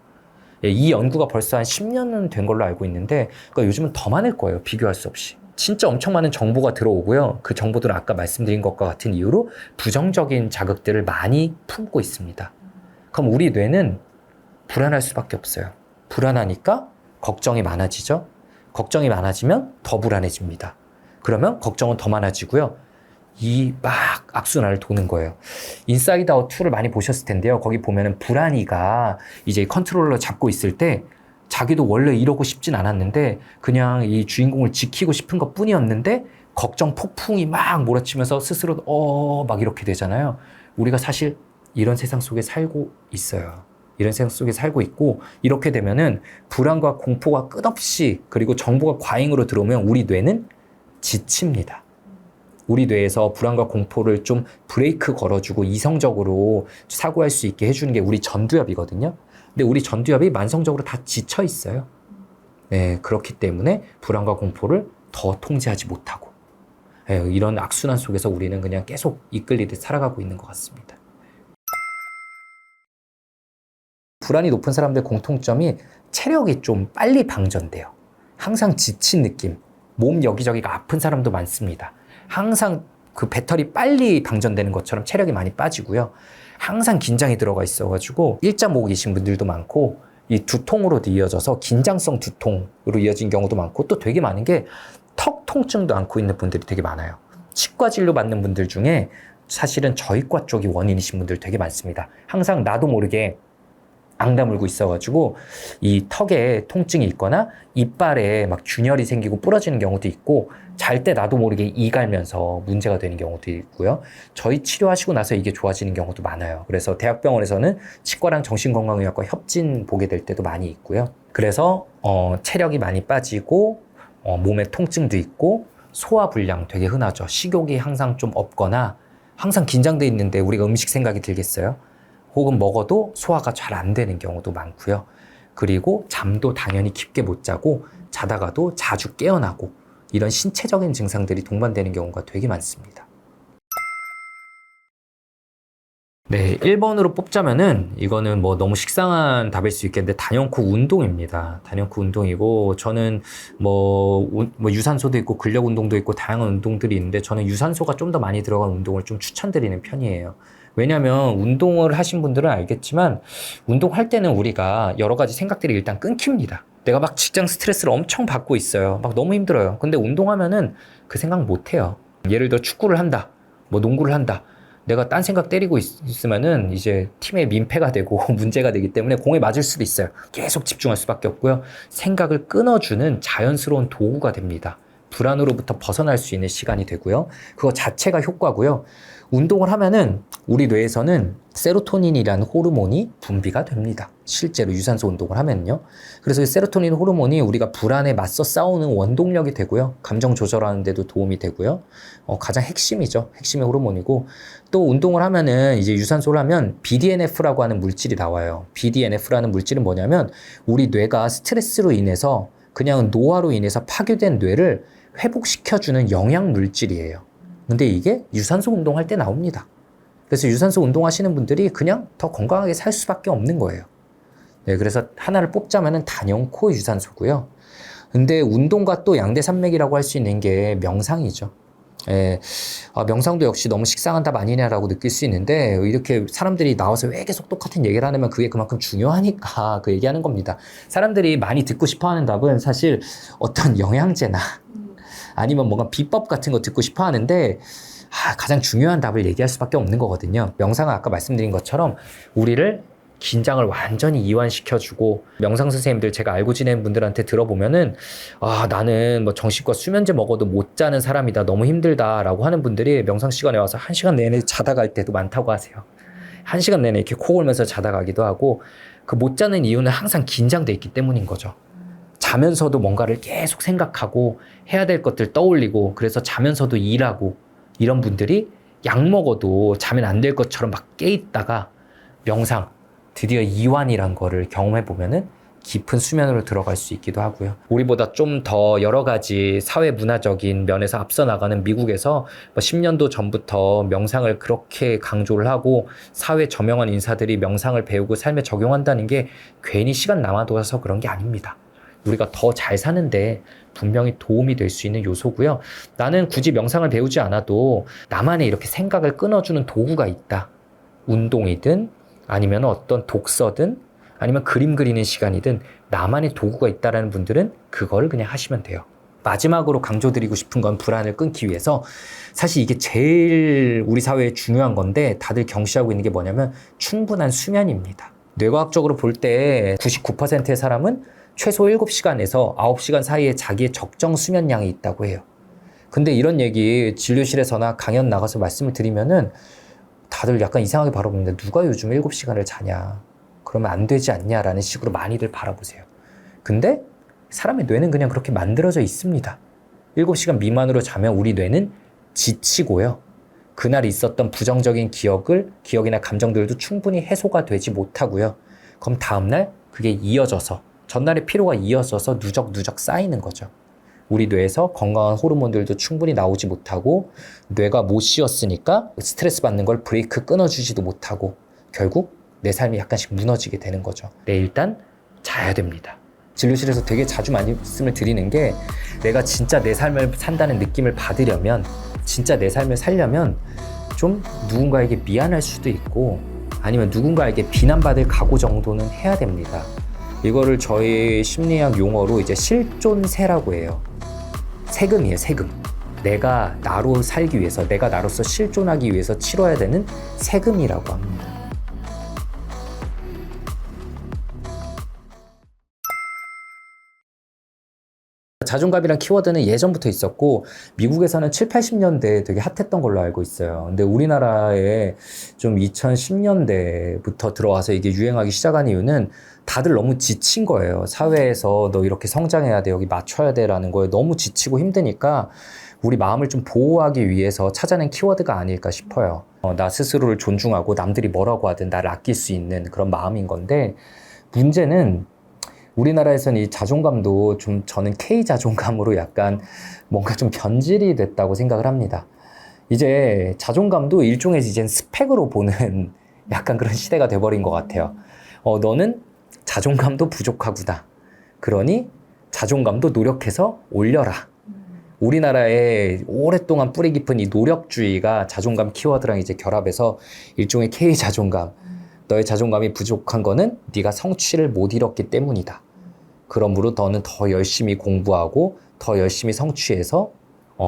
이 연구가 벌써 한 10년은 된 걸로 알고 있는데, 그러니까 요즘은 더 많을 거예요. 비교할 수 없이. 진짜 엄청 많은 정보가 들어오고요. 그 정보들은 아까 말씀드린 것과 같은 이유로 부정적인 자극들을 많이 품고 있습니다. 그럼 우리 뇌는 불안할 수밖에 없어요. 불안하니까 걱정이 많아지죠. 걱정이 많아지면 더 불안해집니다. 그러면 걱정은 더 많아지고요. 이 막 악순환을 도는 거예요. 인사이드 아웃 2를 많이 보셨을 텐데요. 거기 보면은 불안이가 이제 컨트롤러 잡고 있을 때 자기도 원래 이러고 싶진 않았는데 그냥 이 주인공을 지키고 싶은 것 뿐이었는데 걱정 폭풍이 막 몰아치면서 스스로 막 이렇게 되잖아요. 우리가 사실 이런 세상 속에 살고 있어요. 이런 세상 속에 살고 있고, 이렇게 되면은 불안과 공포가 끝없이, 그리고 정보가 과잉으로 들어오면 우리 뇌는 지칩니다. 우리 뇌에서 불안과 공포를 좀 브레이크 걸어주고 이성적으로 사고할 수 있게 해주는 게 우리 전두엽이거든요. 근데 우리 전두엽이 만성적으로 다 지쳐 있어요. 네, 그렇기 때문에 불안과 공포를 더 통제하지 못하고, 네, 이런 악순환 속에서 우리는 그냥 계속 이끌리듯 살아가고 있는 것 같습니다. 불안이 높은 사람들의 공통점이 체력이 좀 빨리 방전돼요. 항상 지친 느낌, 몸 여기저기가 아픈 사람도 많습니다. 항상 그 배터리 빨리 방전되는 것처럼 체력이 많이 빠지고요. 항상 긴장이 들어가 있어가지고 일자 모으고 계신 분들도 많고, 이 두통으로도 이어져서 긴장성 두통으로 이어진 경우도 많고, 또 되게 많은 게 턱 통증도 앓고 있는 분들이 되게 많아요. 치과 진료 받는 분들 중에 사실은 저희과 쪽이 원인이신 분들 되게 많습니다. 항상 나도 모르게 앙 다물고 있어가지고 이 턱에 통증이 있거나 이빨에 막 균열이 생기고 부러지는 경우도 있고, 잘 때 나도 모르게 이 갈면서 문제가 되는 경우도 있고요. 저희 치료하시고 나서 이게 좋아지는 경우도 많아요. 그래서 대학병원에서는 치과랑 정신건강의학과 협진 보게 될 때도 많이 있고요. 그래서 체력이 많이 빠지고 몸에 통증도 있고 소화불량 되게 흔하죠. 식욕이 항상 좀 없거나 항상 긴장돼 있는데 우리가 음식 생각이 들겠어요? 혹은 먹어도 소화가 잘 안 되는 경우도 많고요. 그리고 잠도 당연히 깊게 못 자고 자다가도 자주 깨어나고, 이런 신체적인 증상들이 동반되는 경우가 되게 많습니다. 네, 1번으로 뽑자면은 이거는 뭐 너무 식상한 답일 수 있겠는데 단연코 운동입니다. 단연코 운동이고, 저는 뭐 유산소도 있고 근력 운동도 있고 다양한 운동들이 있는데, 저는 유산소가 좀 더 많이 들어간 운동을 좀 추천드리는 편이에요. 왜냐면 운동을 하신 분들은 알겠지만, 운동할 때는 우리가 여러 가지 생각들이 일단 끊깁니다. 내가 막 직장 스트레스를 엄청 받고 있어요. 막 너무 힘들어요. 근데 운동하면은 그 생각 못 해요. 예를 들어 축구를 한다, 뭐 농구를 한다. 내가 딴 생각 때리고 있으면은 이제 팀의 민폐가 되고 문제가 되기 때문에 공에 맞을 수도 있어요. 계속 집중할 수밖에 없고요. 생각을 끊어주는 자연스러운 도구가 됩니다. 불안으로부터 벗어날 수 있는 시간이 되고요. 그거 자체가 효과고요. 운동을 하면은 우리 뇌에서는 세로토닌이라는 호르몬이 분비가 됩니다. 실제로 유산소 운동을 하면요. 그래서 이 세로토닌 호르몬이 우리가 불안에 맞서 싸우는 원동력이 되고요. 감정 조절하는 데도 도움이 되고요. 가장 핵심이죠. 핵심의 호르몬이고, 또 운동을 하면은 이제 유산소를 하면 BDNF라고 하는 물질이 나와요. BDNF라는 물질은 뭐냐면 우리 뇌가 스트레스로 인해서 그냥 노화로 인해서 파괴된 뇌를 회복시켜주는 영양 물질이에요. 근데 이게 유산소 운동할 때 나옵니다. 그래서 유산소 운동하시는 분들이 그냥 더 건강하게 살 수밖에 없는 거예요. 네, 그래서 하나를 뽑자면은 단연코 유산소고요. 근데 운동과 또 양대산맥이라고 할 수 있는 게 명상이죠. 예, 명상도 역시 너무 식상한 답 아니냐라고 느낄 수 있는데, 이렇게 사람들이 나와서 왜 계속 똑같은 얘기를 하냐면 그게 그만큼 중요하니까 그 얘기하는 겁니다. 사람들이 많이 듣고 싶어 하는 답은 사실 어떤 영양제나 아니면 뭔가 비법 같은 거 듣고 싶어 하는데, 가장 중요한 답을 얘기할 수밖에 없는 거거든요. 명상은 아까 말씀드린 것처럼 우리를 긴장을 완전히 이완시켜주고, 명상 선생님들 제가 알고 지내는 분들한테 들어보면은 나는 뭐 정신과 수면제 먹어도 못 자는 사람이다, 너무 힘들다라고 하는 분들이 명상 시간에 와서 1시간 내내 자다 갈 때도 많다고 하세요. 1시간 내내 이렇게 코 골면서 자다 가기도 하고, 그 못 자는 이유는 항상 긴장돼 있기 때문인 거죠. 자면서도 뭔가를 계속 생각하고 해야 될 것들 떠올리고, 그래서 자면서도 일하고, 이런 분들이 약 먹어도 자면 안 될 것처럼 막 깨있다가 명상, 드디어 이완이란 거를 경험해 보면은 깊은 수면으로 들어갈 수 있기도 하고요. 우리보다 좀 더 여러 가지 사회 문화적인 면에서 앞서 나가는 미국에서 10년도 전부터 명상을 그렇게 강조를 하고, 사회 저명한 인사들이 명상을 배우고 삶에 적용한다는 게 괜히 시간 남아둬서 그런 게 아닙니다. 우리가 더 잘 사는데 분명히 도움이 될 수 있는 요소고요. 나는 굳이 명상을 배우지 않아도 나만의 이렇게 생각을 끊어주는 도구가 있다. 운동이든 아니면 어떤 독서든 아니면 그림 그리는 시간이든 나만의 도구가 있다라는 분들은 그거를 그냥 하시면 돼요. 마지막으로 강조드리고 싶은 건, 불안을 끊기 위해서 사실 이게 제일 우리 사회에 중요한 건데 다들 경시하고 있는 게 뭐냐면 충분한 수면입니다. 뇌과학적으로 볼 때 99%의 사람은 최소 7시간에서 9시간 사이에 자기의 적정 수면량이 있다고 해요. 근데 이런 얘기 진료실에서나 강연 나가서 말씀을 드리면은 다들 약간 이상하게 바라보는데, 누가 요즘 7시간을 자냐, 그러면 안 되지 않냐라는 식으로 많이들 바라보세요. 근데 사람의 뇌는 그냥 그렇게 만들어져 있습니다. 7시간 미만으로 자면 우리 뇌는 지치고요. 그날 있었던 부정적인 기억이나 감정들도 충분히 해소가 되지 못하고요. 그럼 다음날 그게 이어져서, 전날의 피로가 이어져서 누적누적 쌓이는 거죠. 우리 뇌에서 건강한 호르몬들도 충분히 나오지 못하고, 뇌가 못 쉬었으니까 스트레스 받는 걸 브레이크 끊어주지도 못하고, 결국 내 삶이 약간씩 무너지게 되는 거죠. 네, 일단 자야 됩니다. 진료실에서 되게 자주 말씀을 드리는 게, 내가 진짜 내 삶을 산다는 느낌을 받으려면, 진짜 내 삶을 살려면 좀 누군가에게 미안할 수도 있고, 아니면 누군가에게 비난받을 각오 정도는 해야 됩니다. 이거를 저희 심리학 용어로 이제 실존세라고 해요. 세금이에요, 세금. 내가 나로 살기 위해서, 내가 나로서 실존하기 위해서 치러야 되는 세금이라고 합니다. 자존감이란 키워드는 예전부터 있었고, 미국에서는 7, 80년대에 되게 핫했던 걸로 알고 있어요. 근데 우리나라에 좀 2010년대부터 들어와서 이게 유행하기 시작한 이유는, 다들 너무 지친 거예요. 사회에서 너 이렇게 성장해야 돼, 여기 맞춰야 돼 라는 거에 너무 지치고 힘드니까 우리 마음을 좀 보호하기 위해서 찾아낸 키워드가 아닐까 싶어요. 나 스스로를 존중하고 남들이 뭐라고 하든 나를 아낄 수 있는 그런 마음인 건데, 문제는 우리나라에서는 이 자존감도 좀, 저는 K 자존감으로 약간 뭔가 좀 변질이 됐다고 생각을 합니다. 이제 자존감도 일종의 이제 스펙으로 보는 약간 그런 시대가 돼버린 것 같아요. 너는 자존감도 부족하구나. 그러니 자존감도 노력해서 올려라. 우리나라에 오랫동안 뿌리 깊은 이 노력주의가 자존감 키워드랑 이제 결합해서 일종의 K 자존감. 너의 자존감이 부족한 거는 네가 성취를 못 이뤘기 때문이다. 그러므로 너는 더 열심히 공부하고 더 열심히 성취해서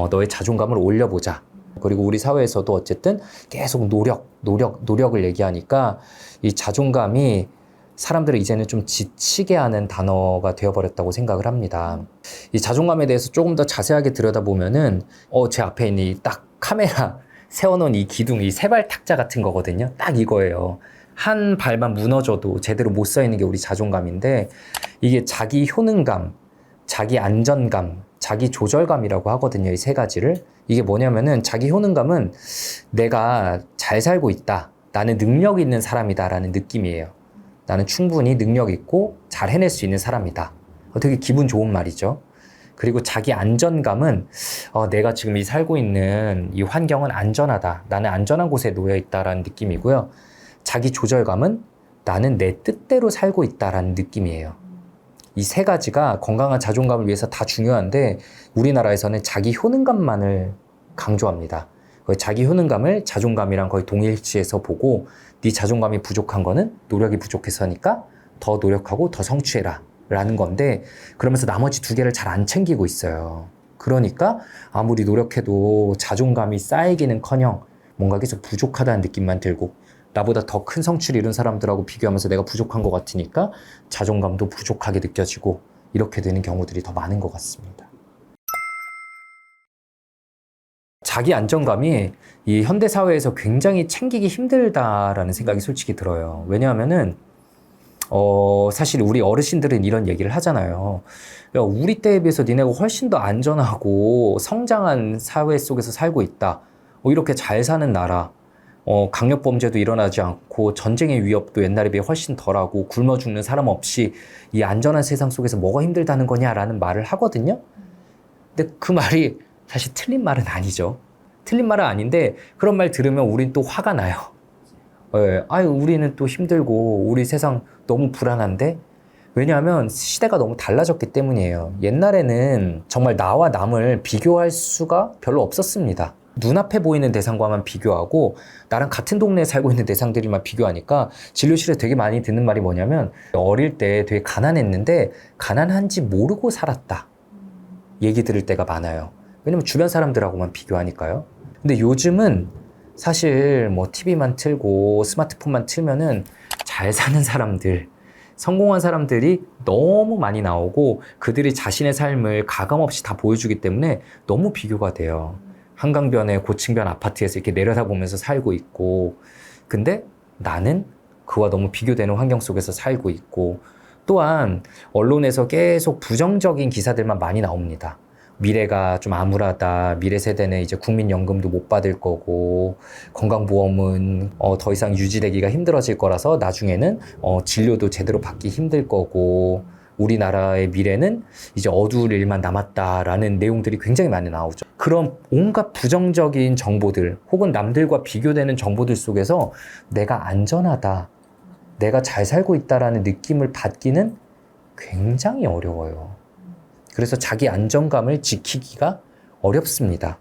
너의 자존감을 올려보자. 그리고 우리 사회에서도 어쨌든 계속 노력을 얘기하니까 이 자존감이 사람들을 이제는 좀 지치게 하는 단어가 되어버렸다고 생각을 합니다. 이 자존감에 대해서 조금 더 자세하게 들여다보면은 제 앞에 있는 이 딱 카메라 세워놓은 이 기둥, 이 세발 탁자 같은 거거든요. 딱 이거예요. 한 발만 무너져도 제대로 못 서 있는 게 우리 자존감인데, 이게 자기 효능감, 자기 안전감, 자기 조절감이라고 하거든요. 이 세 가지를. 이게 뭐냐면은 자기 효능감은 내가 잘 살고 있다. 나는 능력 있는 사람이다 라는 느낌이에요. 나는 충분히 능력 있고 잘 해낼 수 있는 사람이다. 되게 기분 좋은 말이죠. 그리고 자기 안전감은 내가 지금 이 살고 있는 이 환경은 안전하다. 나는 안전한 곳에 놓여 있다라는 느낌이고요. 자기 조절감은 나는 내 뜻대로 살고 있다라는 느낌이에요. 이 세 가지가 건강한 자존감을 위해서 다 중요한데 우리나라에서는 자기 효능감만을 강조합니다. 자기 효능감을 자존감이랑 거의 동일치해서 보고 네 자존감이 부족한 거는 노력이 부족해서니까 더 노력하고 더 성취해라 라는 건데, 그러면서 나머지 두 개를 잘 안 챙기고 있어요. 그러니까 아무리 노력해도 자존감이 쌓이기는커녕 뭔가 계속 부족하다는 느낌만 들고, 나보다 더 큰 성취를 이룬 사람들하고 비교하면서 내가 부족한 것 같으니까 자존감도 부족하게 느껴지고, 이렇게 되는 경우들이 더 많은 것 같습니다. 자기 안정감이 이 현대사회에서 굉장히 챙기기 힘들다라는 생각이 솔직히 들어요. 왜냐하면은 사실 우리 어르신들은 이런 얘기를 하잖아요. 야, 우리 때에 비해서 니네가 훨씬 더 안전하고 성장한 사회 속에서 살고 있다. 이렇게 잘 사는 나라, 강력범죄도 일어나지 않고 전쟁의 위협도 옛날에 비해 훨씬 덜하고 굶어 죽는 사람 없이 이 안전한 세상 속에서 뭐가 힘들다는 거냐라는 말을 하거든요. 근데 그 말이 사실 틀린 말은 아니죠. 틀린 말은 아닌데 그런 말 들으면 우린 또 화가 나요. 아유, 우리는 또 힘들고 우리 세상 너무 불안한데? 왜냐하면 시대가 너무 달라졌기 때문이에요. 옛날에는 정말 나와 남을 비교할 수가 별로 없었습니다. 눈앞에 보이는 대상과만 비교하고 나랑 같은 동네에 살고 있는 대상들이만 비교하니까 진료실에 되게 많이 듣는 말이 뭐냐면, 어릴 때 되게 가난했는데 가난한지 모르고 살았다 얘기 들을 때가 많아요. 왜냐면 주변 사람들하고만 비교하니까요. 근데 요즘은 사실 뭐 TV만 틀고 스마트폰만 틀면은 잘 사는 사람들, 성공한 사람들이 너무 많이 나오고 그들이 자신의 삶을 가감없이 다 보여주기 때문에 너무 비교가 돼요. 한강변에 고층변 아파트에서 이렇게 내려다보면서 살고 있고, 근데 나는 그와 너무 비교되는 환경 속에서 살고 있고, 또한 언론에서 계속 부정적인 기사들만 많이 나옵니다. 미래가 좀 암울하다. 미래 세대는 이제 국민연금도 못 받을 거고, 건강보험은 더 이상 유지되기가 힘들어질 거라서 나중에는 진료도 제대로 받기 힘들 거고, 우리나라의 미래는 이제 어두울 일만 남았다라는 내용들이 굉장히 많이 나오죠. 그런 온갖 부정적인 정보들 혹은 남들과 비교되는 정보들 속에서 내가 안전하다, 내가 잘 살고 있다라는 느낌을 받기는 굉장히 어려워요. 그래서 자기 안정감을 지키기가 어렵습니다.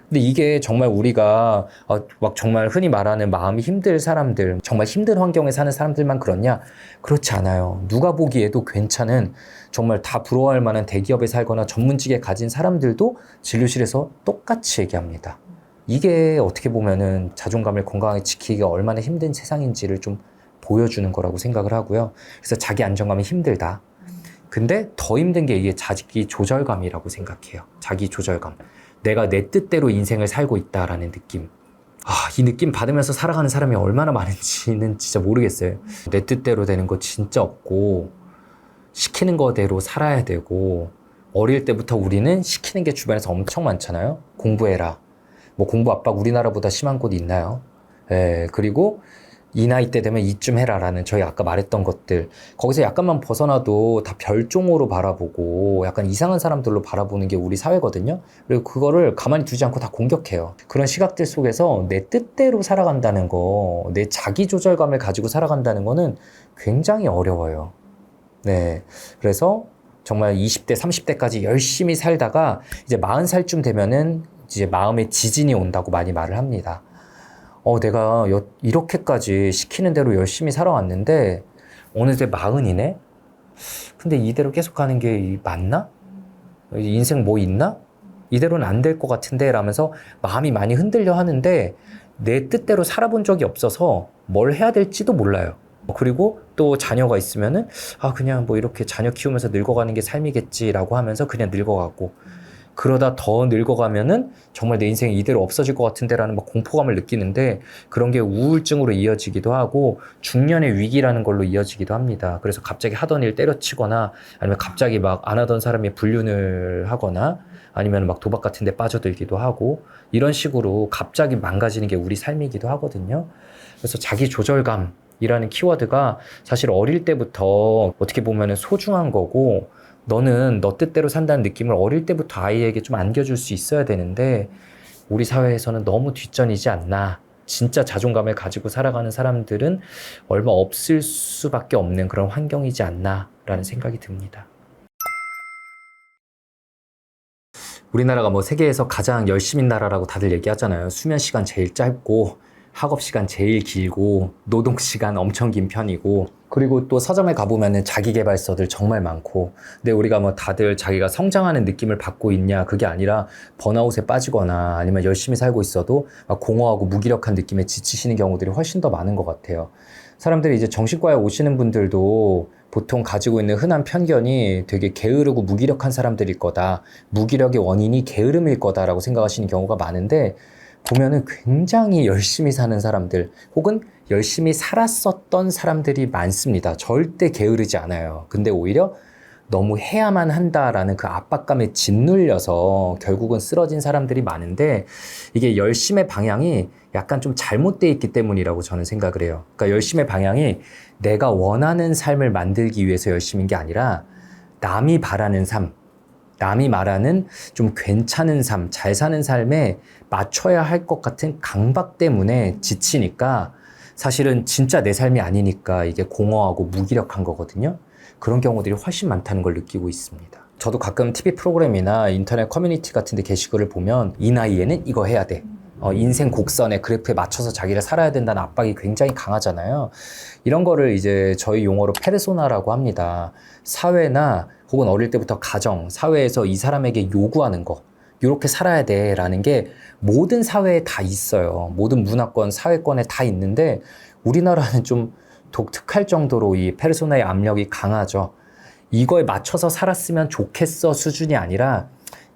근데 이게 정말 우리가 막 정말 흔히 말하는 마음이 힘들 사람들, 정말 힘든 환경에 사는 사람들만 그렇냐? 그렇지 않아요. 누가 보기에도 괜찮은, 정말 다 부러워할 만한 대기업에 살거나 전문직에 가진 사람들도 진료실에서 똑같이 얘기합니다. 이게 어떻게 보면은 자존감을 건강하게 지키기가 얼마나 힘든 세상인지를 좀 보여주는 거라고 생각을 하고요. 그래서 자기 안정감이 힘들다. 근데 더 힘든 게 이게 자기 조절감이라고 생각해요. 자기 조절감. 내가 내 뜻대로 인생을 살고 있다라는 느낌. 이 느낌 받으면서 살아가는 사람이 얼마나 많은지는 진짜 모르겠어요. 내 뜻대로 되는 거 진짜 없고, 시키는 거대로 살아야 되고, 어릴 때부터 우리는 시키는 게 주변에서 엄청 많잖아요. 공부해라. 뭐 공부 압박 우리나라보다 심한 곳 있나요? 그리고 이 나이 때 되면 이쯤 해라라는 저희 아까 말했던 것들, 거기서 약간만 벗어나도 다 별종으로 바라보고 약간 이상한 사람들로 바라보는 게 우리 사회거든요. 그리고 그거를 가만히 두지 않고 다 공격해요. 그런 시각들 속에서 내 뜻대로 살아간다는 거, 내 자기 조절감을 가지고 살아간다는 거는 굉장히 어려워요. 네, 그래서 정말 20대, 30대까지 열심히 살다가 이제 40살쯤 되면은 이제 마음의 지진이 온다고 많이 말을 합니다. 내가 이렇게까지 시키는 대로 열심히 살아왔는데 어느새 40이네? 근데 이대로 계속 가는 게 맞나? 인생 뭐 있나? 이대로는 안 될 것 같은데 라면서 마음이 많이 흔들려 하는데, 내 뜻대로 살아본 적이 없어서 뭘 해야 될지도 몰라요. 그리고 또 자녀가 있으면은 그냥 뭐 이렇게 자녀 키우면서 늙어가는 게 삶이겠지라고 하면서 그냥 늙어가고, 그러다 더 늙어가면은 정말 내 인생이 이대로 없어질 것 같은데라는 막 공포감을 느끼는데 그런 게 우울증으로 이어지기도 하고 중년의 위기라는 걸로 이어지기도 합니다. 그래서 갑자기 하던 일 때려치거나 아니면 갑자기 막 안 하던 사람이 불륜을 하거나 아니면 막 도박 같은 데 빠져들기도 하고 이런 식으로 갑자기 망가지는 게 우리 삶이기도 하거든요. 그래서 자기 조절감이라는 키워드가 사실 어릴 때부터 어떻게 보면 소중한 거고 너는 너 뜻대로 산다는 느낌을 어릴 때부터 아이에게 좀 안겨줄 수 있어야 되는데 우리 사회에서는 너무 뒷전이지 않나. 진짜 자존감을 가지고 살아가는 사람들은 얼마 없을 수밖에 없는 그런 환경이지 않나라는 생각이 듭니다. 우리나라가 뭐 세계에서 가장 열심인 나라라고 다들 얘기하잖아요. 수면 시간 제일 짧고 학업 시간 제일 길고 노동 시간 엄청 긴 편이고 그리고 또 서점에 가보면은 자기계발서들 정말 많고 근데 우리가 뭐 다들 자기가 성장하는 느낌을 받고 있냐 그게 아니라 번아웃에 빠지거나 아니면 열심히 살고 있어도 막 공허하고 무기력한 느낌에 지치시는 경우들이 훨씬 더 많은 것 같아요. 사람들이 이제 정신과에 오시는 분들도 보통 가지고 있는 흔한 편견이 되게 게으르고 무기력한 사람들일 거다. 무기력의 원인이 게으름일 거다라고 생각하시는 경우가 많은데 보면은 굉장히 열심히 사는 사람들 혹은 열심히 살았었던 사람들이 많습니다. 절대 게으르지 않아요. 근데 오히려 너무 해야만 한다라는 그 압박감에 짓눌려서 결국은 쓰러진 사람들이 많은데 이게 열심의 방향이 약간 좀 잘못되어 있기 때문이라고 저는 생각을 해요. 그러니까 열심의 방향이 내가 원하는 삶을 만들기 위해서 열심인 게 아니라 남이 바라는 삶, 남이 말하는 좀 괜찮은 삶, 잘 사는 삶에 맞춰야 할 것 같은 강박 때문에 지치니까 사실은 진짜 내 삶이 아니니까 이게 공허하고 무기력한 거거든요. 그런 경우들이 훨씬 많다는 걸 느끼고 있습니다. 저도 가끔 TV 프로그램이나 인터넷 커뮤니티 같은 데 게시글을 보면 이 나이에는 이거 해야 돼. 인생 곡선에 그래프에 맞춰서 자기를 살아야 된다는 압박이 굉장히 강하잖아요. 이런 거를 이제 저희 용어로 페르소나라고 합니다. 사회나 혹은 어릴 때부터 가정, 사회에서 이 사람에게 요구하는 거 이렇게 살아야 돼 라는 게 모든 사회에 다 있어요. 모든 문화권, 사회권에 다 있는데 우리나라는 좀 독특할 정도로 이 페르소나의 압력이 강하죠. 이거에 맞춰서 살았으면 좋겠어 수준이 아니라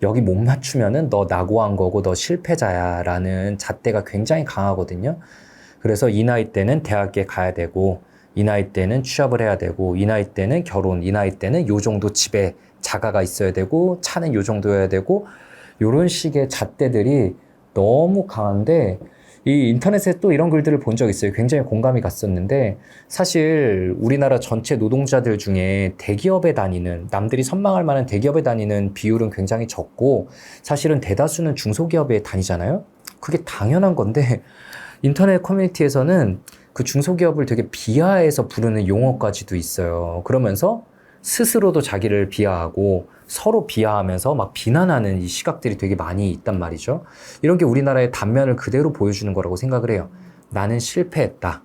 여기 못 맞추면은 너 낙오한 거고 너 실패자야 라는 잣대가 굉장히 강하거든요. 그래서 이 나이 때는 대학에 가야 되고 이 나이 때는 취업을 해야 되고 이 나이 때는 결혼, 이 나이 때는 요 정도 집에 자가가 있어야 되고 차는 요 정도여야 되고 요런 식의 잣대들이 너무 강한데 이 인터넷에 또 이런 글들을 본 적 있어요. 굉장히 공감이 갔었는데 사실 우리나라 전체 노동자들 중에 대기업에 다니는 남들이 선망할 만한 대기업에 다니는 비율은 굉장히 적고 사실은 대다수는 중소기업에 다니잖아요. 그게 당연한 건데 인터넷 커뮤니티에서는 그 중소기업을 되게 비하해서 부르는 용어까지도 있어요. 그러면서 스스로도 자기를 비하하고 서로 비하하면서 막 비난하는 이 시각들이 되게 많이 있단 말이죠. 이런 게 우리나라의 단면을 그대로 보여주는 거라고 생각을 해요. 나는 실패했다.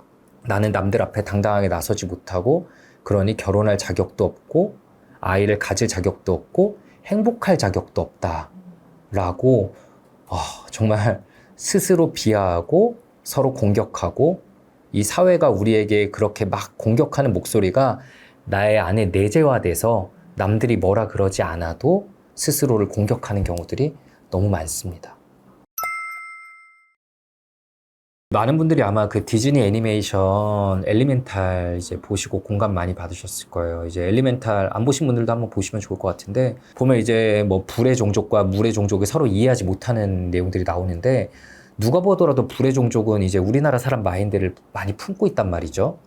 나는 남들 앞에 당당하게 나서지 못하고 그러니 결혼할 자격도 없고 아이를 가질 자격도 없고 행복할 자격도 없다. 라고 정말 스스로 비하하고 서로 공격하고 이 사회가 우리에게 그렇게 막 공격하는 목소리가 나의 안에 내재화돼서 남들이 뭐라 그러지 않아도 스스로를 공격하는 경우들이 너무 많습니다. 많은 분들이 아마 그 디즈니 애니메이션 엘리멘탈 이제 보시고 공감 많이 받으셨을 거예요. 이제 엘리멘탈 안 보신 분들도 한번 보시면 좋을 것 같은데 보면 이제 뭐 불의 종족과 물의 종족이 서로 이해하지 못하는 내용들이 나오는데 누가 보더라도 불의 종족은 이제 우리나라 사람 마인드를 많이 품고 있단 말이죠.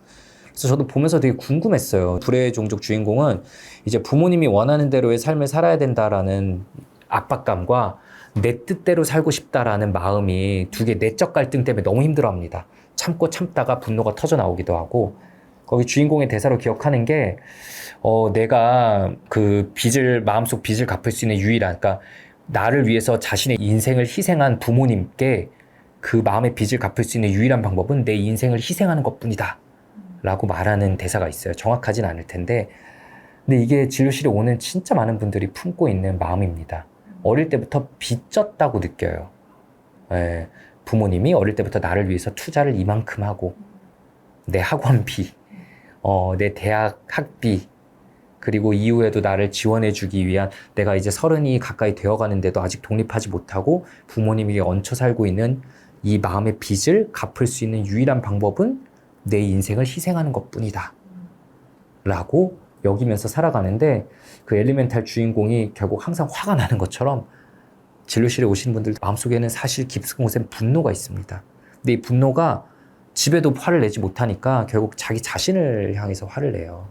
그래서 저도 보면서 되게 궁금했어요. 불의 종족 주인공은 이제 부모님이 원하는 대로의 삶을 살아야 된다라는 압박감과 내 뜻대로 살고 싶다라는 마음이 두 개 내적 갈등 때문에 너무 힘들어합니다. 참고 참다가 분노가 터져 나오기도 하고 거기 주인공의 대사로 기억하는 게 내가 그 빚을 마음속 빚을 갚을 수 있는 유일한 그러니까 나를 위해서 자신의 인생을 희생한 부모님께 그 마음의 빚을 갚을 수 있는 유일한 방법은 내 인생을 희생하는 것뿐이다. 라고 말하는 대사가 있어요. 정확하진 않을 텐데 근데 이게 진료실에 오는 진짜 많은 분들이 품고 있는 마음입니다. 어릴 때부터 빚졌다고 느껴요. 예, 부모님이 어릴 때부터 나를 위해서 투자를 이만큼 하고 내 학원비, 내 대학 학비 그리고 이후에도 나를 지원해주기 위한 내가 이제 30이 가까이 되어가는데도 아직 독립하지 못하고 부모님에게 얹혀 살고 있는 이 마음의 빚을 갚을 수 있는 유일한 방법은 내 인생을 희생하는 것뿐이다 라고 여기면서 살아가는데, 그 엘리멘탈 주인공이 결국 항상 화가 나는 것처럼 진료실에 오시는 분들 마음속에는 사실 깊은 곳엔 분노가 있습니다. 근데 이 분노가 집에도 화를 내지 못하니까 결국 자기 자신을 향해서 화를 내요.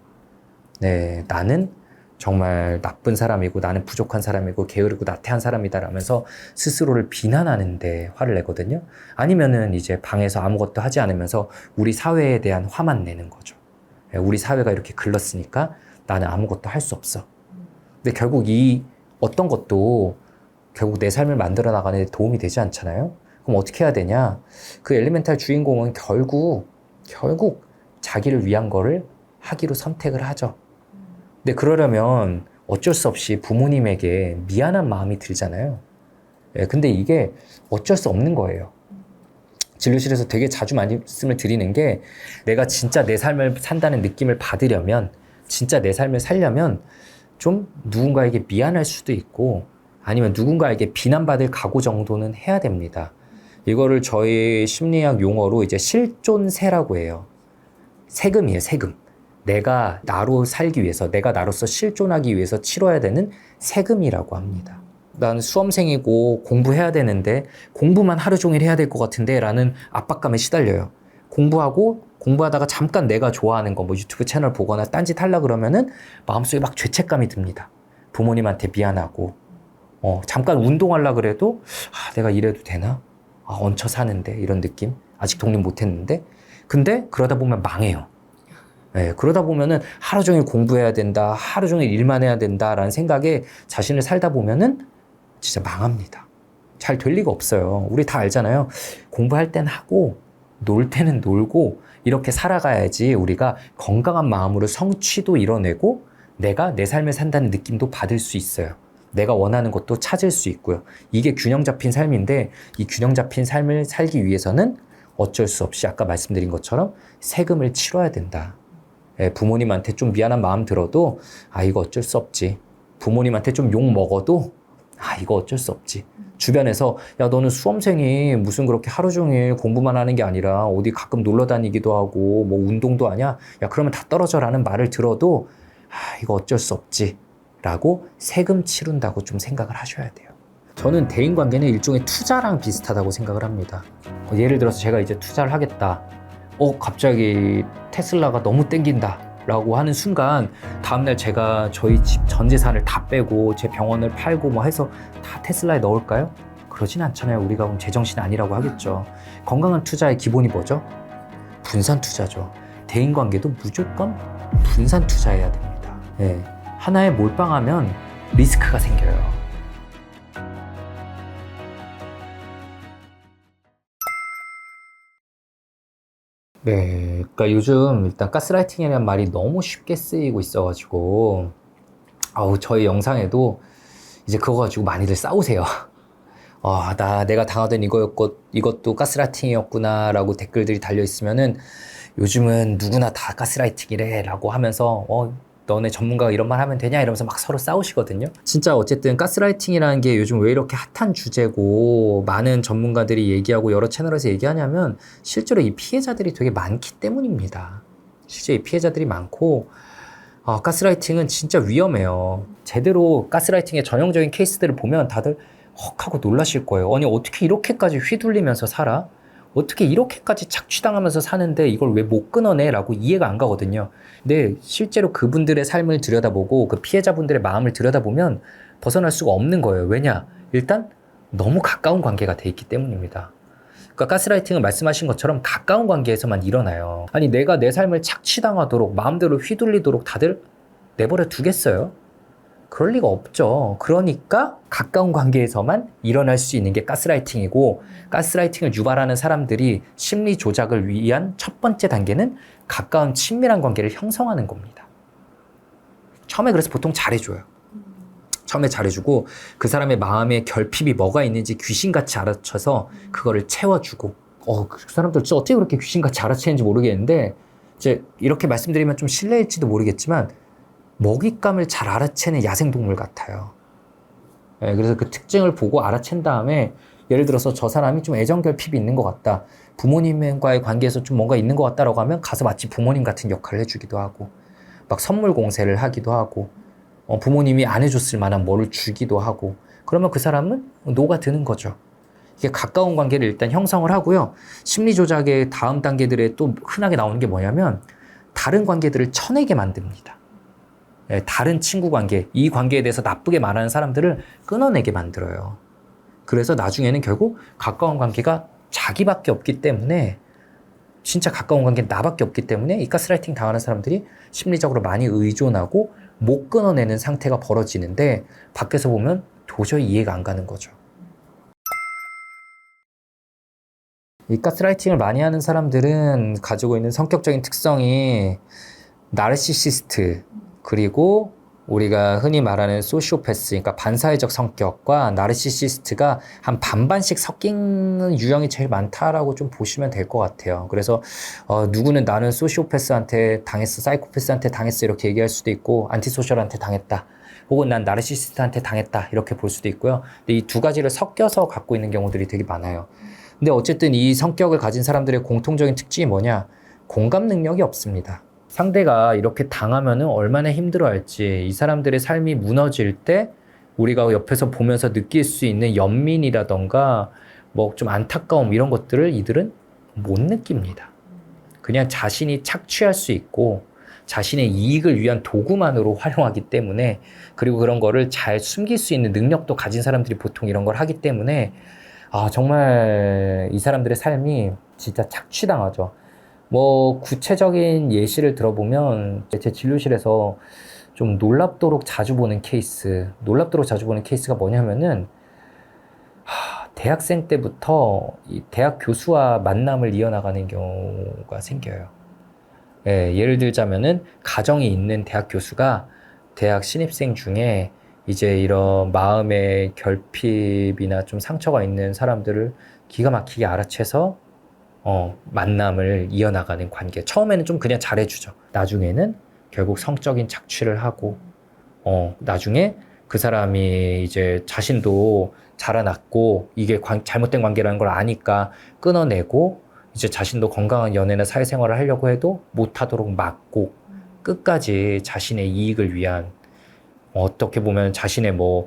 네, 나는 정말 나쁜 사람이고 나는 부족한 사람이고 게으르고 나태한 사람이다 라면서 스스로를 비난하는데 화를 내거든요. 아니면은 이제 방에서 아무것도 하지 않으면서 우리 사회에 대한 화만 내는 거죠. 우리 사회가 이렇게 글렀으니까 나는 아무것도 할 수 없어. 근데 결국 이 어떤 것도 결국 내 삶을 만들어 나가는 데 도움이 되지 않잖아요. 그럼 어떻게 해야 되냐? 그 엘리멘탈 주인공은 결국 자기를 위한 거를 하기로 선택을 하죠. 근데 그러려면 어쩔 수 없이 부모님에게 미안한 마음이 들잖아요. 근데 이게 어쩔 수 없는 거예요. 진료실에서 되게 자주 말씀을 드리는 게, 내가 진짜 내 삶을 산다는 느낌을 받으려면, 진짜 내 삶을 살려면 좀 누군가에게 미안할 수도 있고 아니면 누군가에게 비난받을 각오 정도는 해야 됩니다. 이거를 저희 심리학 용어로 이제 실존세라고 해요. 세금이에요, 세금. 내가 나로 살기 위해서, 내가 나로서 실존하기 위해서 치러야 되는 세금이라고 합니다. 난 수험생이고 공부해야 되는데 공부만 하루 종일 해야 될 것 같은데 라는 압박감에 시달려요. 공부하다가 잠깐 내가 좋아하는 거, 뭐 유튜브 채널 보거나 딴짓 하려고 그러면은 마음속에 막 죄책감이 듭니다. 부모님한테 미안하고, 잠깐 운동하려고 그래도, 내가 이래도 되나? 얹혀 사는데, 이런 느낌? 아직 독립 못 했는데? 근데 그러다 보면 망해요. 네, 그러다 보면은 하루 종일 공부해야 된다, 하루 종일 일만 해야 된다라는 생각에 자신을 살다 보면은 진짜 망합니다. 잘 될 리가 없어요. 우리 다 알잖아요. 공부할 땐 하고, 놀 때는 놀고, 이렇게 살아가야지 우리가 건강한 마음으로 성취도 이뤄내고 내가 내 삶을 산다는 느낌도 받을 수 있어요. 내가 원하는 것도 찾을 수 있고요. 이게 균형 잡힌 삶인데, 이 균형 잡힌 삶을 살기 위해서는 어쩔 수 없이 아까 말씀드린 것처럼 세금을 치러야 된다. 부모님한테 좀 미안한 마음 들어도 이거 어쩔 수 없지. 부모님한테 좀 욕 먹어도 이거 어쩔 수 없지. 주변에서 야, 너는 수험생이 무슨 그렇게 하루 종일 공부만 하는 게 아니라 어디 가끔 놀러 다니기도 하고 뭐 운동도 하냐? 야, 그러면 다 떨어져 라는 말을 들어도 이거 어쩔 수 없지 라고 세금 치른다고 좀 생각을 하셔야 돼요. 저는 대인관계는 일종의 투자랑 비슷하다고 생각을 합니다. 예를 들어서 제가 이제 투자를 하겠다. 갑자기 테슬라가 너무 땡긴다 라고 하는 순간 다음날 제가 저희 집 전 재산을 다 빼고 제 병원을 팔고 뭐 해서 다 테슬라에 넣을까요? 그러진 않잖아요. 우리가 그럼 제정신 아니라고 하겠죠. 건강한 투자의 기본이 뭐죠? 분산 투자죠. 대인관계도 무조건 분산 투자해야 됩니다. 네. 하나에 몰빵하면 리스크가 생겨요. 네, 그러니까 요즘 일단 가스라이팅이라는 말이 너무 쉽게 쓰이고 있어가지고 저희 영상에도 이제 그거 가지고 많이들 싸우세요. 내가 당하던 이것도 가스라이팅이었구나 라고 댓글들이 달려있으면은 요즘은 누구나 다 가스라이팅이래 라고 하면서 너네 전문가가 이런 말 하면 되냐 이러면서 막 서로 싸우시거든요. 진짜 어쨌든 가스라이팅이라는 게 요즘 왜 이렇게 핫한 주제고 많은 전문가들이 얘기하고 여러 채널에서 얘기하냐면 실제로 이 피해자들이 되게 많기 때문입니다. 실제 이 피해자들이 많고 가스라이팅은 진짜 위험해요. 제대로 가스라이팅의 전형적인 케이스들을 보면 다들 헉하고 놀라실 거예요. 아니 어떻게 이렇게까지 휘둘리면서 살아? 어떻게 이렇게까지 착취당하면서 사는데 이걸 왜 못 끊어내? 라고 이해가 안 가거든요. 근데 실제로 그분들의 삶을 들여다보고 그 피해자분들의 마음을 들여다보면 벗어날 수가 없는 거예요. 왜냐? 일단 너무 가까운 관계가 돼 있기 때문입니다. 그러니까 가스라이팅은 말씀하신 것처럼 가까운 관계에서만 일어나요. 아니 내가 내 삶을 착취당하도록 마음대로 휘둘리도록 다들 내버려 두겠어요? 그럴 리가 없죠. 그러니까 가까운 관계에서만 일어날 수 있는 게 가스라이팅이고, 가스라이팅을 유발하는 사람들이 심리 조작을 위한 첫 번째 단계는 가까운 친밀한 관계를 형성하는 겁니다. 처음에 그래서 보통 잘해줘요. 처음에 잘해주고 그 사람의 마음에 결핍이 뭐가 있는지 귀신같이 알아쳐서 그거를 채워주고, 그 사람들 진짜 어떻게 그렇게 귀신같이 알아채는지 모르겠는데, 이제 이렇게 말씀드리면 좀 실례일지도 모르겠지만 먹잇감을 잘 알아채는 야생동물 같아요. 예, 그래서 그 특징을 보고 알아챈 다음에 예를 들어서 저 사람이 좀 애정결핍이 있는 것 같다. 부모님과의 관계에서 좀 뭔가 있는 것 같다라고 하면 가서 마치 부모님 같은 역할을 해주기도 하고 막 선물 공세를 하기도 하고 부모님이 안 해줬을 만한 뭐를 주기도 하고 그러면 그 사람은 녹아드는 거죠. 이게 가까운 관계를 일단 형성을 하고요. 심리 조작의 다음 단계들에 또 흔하게 나오는 게 뭐냐면 다른 관계들을 쳐내게 만듭니다. 예, 다른 친구 관계, 이 관계에 대해서 나쁘게 말하는 사람들을 끊어내게 만들어요. 그래서 나중에는 결국 가까운 관계가 자기밖에 없기 때문에 진짜 가까운 관계는 나밖에 없기 때문에 이 가스라이팅 당하는 사람들이 심리적으로 많이 의존하고 못 끊어내는 상태가 벌어지는데 밖에서 보면 도저히 이해가 안 가는 거죠. 이 가스라이팅을 많이 하는 사람들은 가지고 있는 성격적인 특성이 나르시시스트 그리고 우리가 흔히 말하는 소시오패스, 그러니까 반사회적 성격과 나르시시스트가 한 반반씩 섞이는 유형이 제일 많다라고 좀 보시면 될 것 같아요. 그래서 누구는 나는 소시오패스한테 당했어, 사이코패스한테 당했어 이렇게 얘기할 수도 있고 안티소셜한테 당했다. 혹은 난 나르시시스트한테 당했다 이렇게 볼 수도 있고요. 근데 이 두 가지를 섞여서 갖고 있는 경우들이 되게 많아요. 근데 어쨌든 이 성격을 가진 사람들의 공통적인 특징이 뭐냐? 공감 능력이 없습니다. 상대가 이렇게 당하면은 얼마나 힘들어할지, 이 사람들의 삶이 무너질 때 우리가 옆에서 보면서 느낄 수 있는 연민이라던가 뭐 좀 안타까움 이런 것들을 이들은 못 느낍니다. 그냥 자신이 착취할 수 있고 자신의 이익을 위한 도구만으로 활용하기 때문에, 그리고 그런 거를 잘 숨길 수 있는 능력도 가진 사람들이 보통 이런 걸 하기 때문에 정말 이 사람들의 삶이 진짜 착취당하죠. 뭐 구체적인 예시를 들어보면 제 진료실에서 좀 놀랍도록 자주 보는 케이스가 뭐냐면은 대학생 때부터 이 대학 교수와 만남을 이어나가는 경우가 생겨요. 예, 예를 들자면은 가정이 있는 대학 교수가 대학 신입생 중에 이제 이런 마음의 결핍이나 좀 상처가 있는 사람들을 기가 막히게 알아채서 만남을 이어나가는 관계. 처음에는 좀 그냥 잘해주죠. 나중에는 결국 성적인 착취를 하고, 나중에 그 사람이 이제 자신도 자라났고, 이게 잘못된 관계라는 걸 아니까 끊어내고, 이제 자신도 건강한 연애나 사회생활을 하려고 해도 못하도록 막고, 끝까지 자신의 이익을 위한, 어떻게 보면 자신의 뭐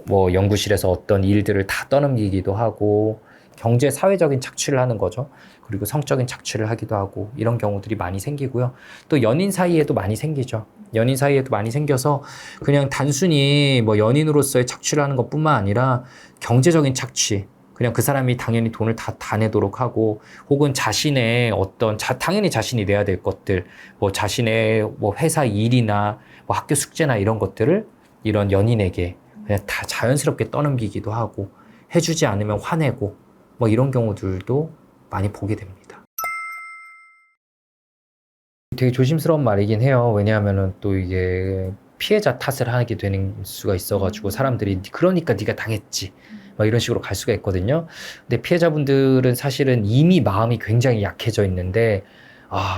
연구실에서 어떤 일들을 다 떠넘기기도 하고, 경제 사회적인 착취를 하는 거죠. 그리고 성적인 착취를 하기도 하고 이런 경우들이 많이 생기고요. 또 연인 사이에도 많이 생기죠. 연인 사이에도 많이 생겨서 그냥 단순히 뭐 연인으로서의 착취를 하는 것뿐만 아니라 경제적인 착취, 그냥 그 사람이 당연히 돈을 다 내도록 하고, 혹은 자신의 어떤 당연히 자신이 내야 될 것들, 뭐 자신의 뭐 회사 일이나 뭐 학교 숙제나 이런 것들을 이런 연인에게 그냥 다 자연스럽게 떠넘기기도 하고, 해주지 않으면 화내고 뭐 이런 경우들도 많이 보게 됩니다. 되게 조심스러운 말이긴 해요. 왜냐하면은 또 이게 피해자 탓을 하게 되는 수가 있어가지고 사람들이 그러니까 네가 당했지 막 이런 식으로 갈 수가 있거든요. 근데 피해자분들은 사실은 이미 마음이 굉장히 약해져 있는데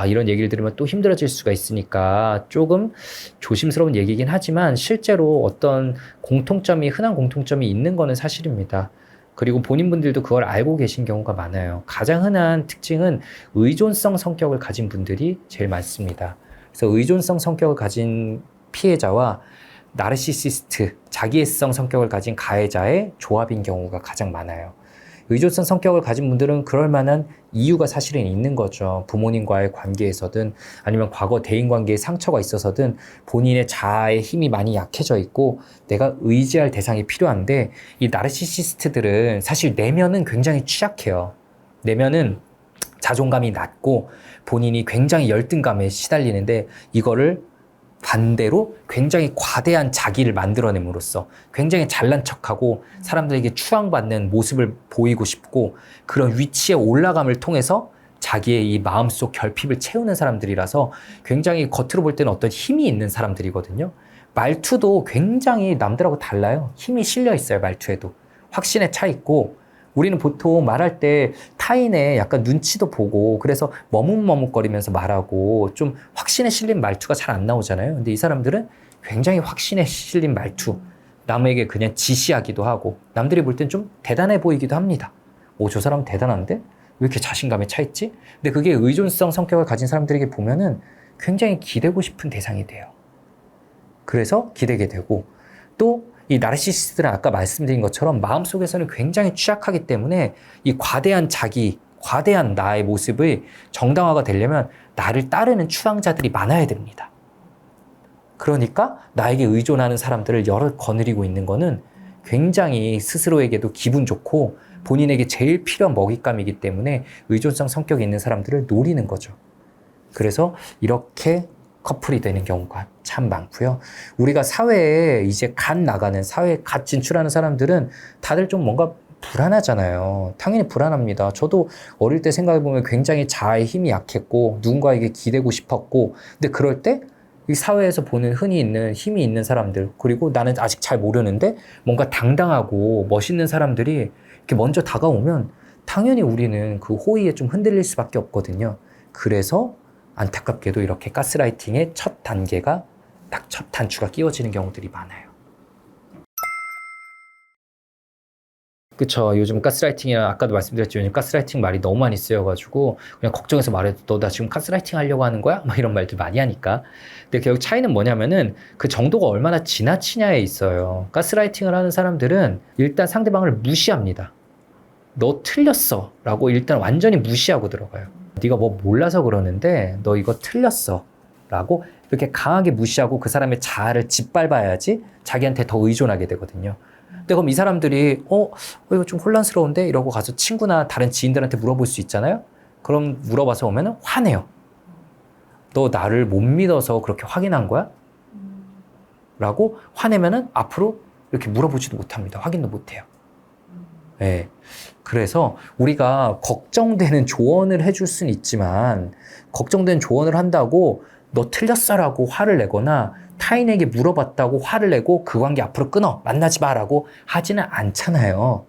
이런 얘기를 들으면 또 힘들어질 수가 있으니까 조금 조심스러운 얘기긴 하지만 실제로 어떤 흔한 공통점이 있는 거는 사실입니다. 그리고 본인분들도 그걸 알고 계신 경우가 많아요. 가장 흔한 특징은 의존성 성격을 가진 분들이 제일 많습니다. 그래서 의존성 성격을 가진 피해자와 나르시시스트, 자기애성 성격을 가진 가해자의 조합인 경우가 가장 많아요. 의존성 성격을 가진 분들은 그럴 만한 이유가 사실은 있는 거죠. 부모님과의 관계에서든 아니면 과거 대인관계에 상처가 있어서든 본인의 자아의 힘이 많이 약해져 있고 내가 의지할 대상이 필요한데, 이 나르시시스트들은 사실 내면은 굉장히 취약해요. 내면은 자존감이 낮고 본인이 굉장히 열등감에 시달리는데, 이거를 반대로 굉장히 과대한 자기를 만들어냄으로써 굉장히 잘난 척하고 사람들에게 추앙받는 모습을 보이고 싶고, 그런 위치에 올라감을 통해서 자기의 이 마음속 결핍을 채우는 사람들이라서 굉장히 겉으로 볼 때는 어떤 힘이 있는 사람들이거든요. 말투도 굉장히 남들하고 달라요. 힘이 실려 있어요. 말투에도 확신에 차 있고, 우리는 보통 말할 때 타인의 약간 눈치도 보고 그래서 머뭇머뭇거리면서 말하고 좀 확신에 실린 말투가 잘 안 나오잖아요. 근데 이 사람들은 굉장히 확신에 실린 말투, 남에게 그냥 지시하기도 하고 남들이 볼 땐 좀 대단해 보이기도 합니다. 오, 저 사람 대단한데? 왜 이렇게 자신감에 차 있지? 근데 그게 의존성 성격을 가진 사람들에게 보면은 굉장히 기대고 싶은 대상이 돼요. 그래서 기대게 되고, 또 이 나르시시스트는 아까 말씀드린 것처럼 마음속에서는 굉장히 취약하기 때문에 이 과대한 자기, 과대한 나의 모습이 정당화가 되려면 나를 따르는 추앙자들이 많아야 됩니다. 그러니까 나에게 의존하는 사람들을 여럿 거느리고 있는 거는 굉장히 스스로에게도 기분 좋고 본인에게 제일 필요한 먹잇감이기 때문에 의존성 성격이 있는 사람들을 노리는 거죠. 그래서 이렇게 커플이 되는 경우가 참 많고요. 우리가 사회에 이제 사회에 갓 진출하는 사람들은 다들 좀 뭔가 불안하잖아요. 당연히 불안합니다. 저도 어릴 때 생각해보면 굉장히 자아의 힘이 약했고 누군가에게 기대고 싶었고, 근데 그럴 때 이 사회에서 보는 흔히 있는 힘이 있는 사람들, 그리고 나는 아직 잘 모르는데 뭔가 당당하고 멋있는 사람들이 이렇게 먼저 다가오면 당연히 우리는 그 호의에 좀 흔들릴 수밖에 없거든요. 그래서 안타깝게도 이렇게 가스라이팅의 첫 단계가 딱 첫 단추가 끼워지는 경우들이 많아요. 그쵸. 요즘 가스라이팅이랑 아까도 말씀드렸지만 요즘 가스라이팅 말이 너무 많이 쓰여가지고 그냥 걱정해서 말해도 너 나 지금 가스라이팅 하려고 하는 거야? 막 이런 말들 많이 하니까. 근데 결국 차이는 뭐냐면은 그 정도가 얼마나 지나치냐에 있어요. 가스라이팅을 하는 사람들은 일단 상대방을 무시합니다. 너 틀렸어 라고 일단 완전히 무시하고 들어가요. 네가 뭐 몰라서 그러는데 너 이거 틀렸어 라고 이렇게 강하게 무시하고 그 사람의 자아를 짓밟아야지 자기한테 더 의존하게 되거든요. 근데 그럼 이 사람들이 이거 좀 혼란스러운데? 이러고 가서 친구나 다른 지인들한테 물어볼 수 있잖아요. 그럼 물어봐서 오면은 화내요. 너 나를 못 믿어서 그렇게 확인한 거야? 라고 화내면은 앞으로 이렇게 물어보지도 못합니다. 확인도 못해요. 네. 그래서 우리가 걱정되는 조언을 해줄 수는 있지만 걱정되는 조언을 한다고 너 틀렸어라고 화를 내거나 타인에게 물어봤다고 화를 내고 그 관계 앞으로 끊어, 만나지 마라고 하지는 않잖아요.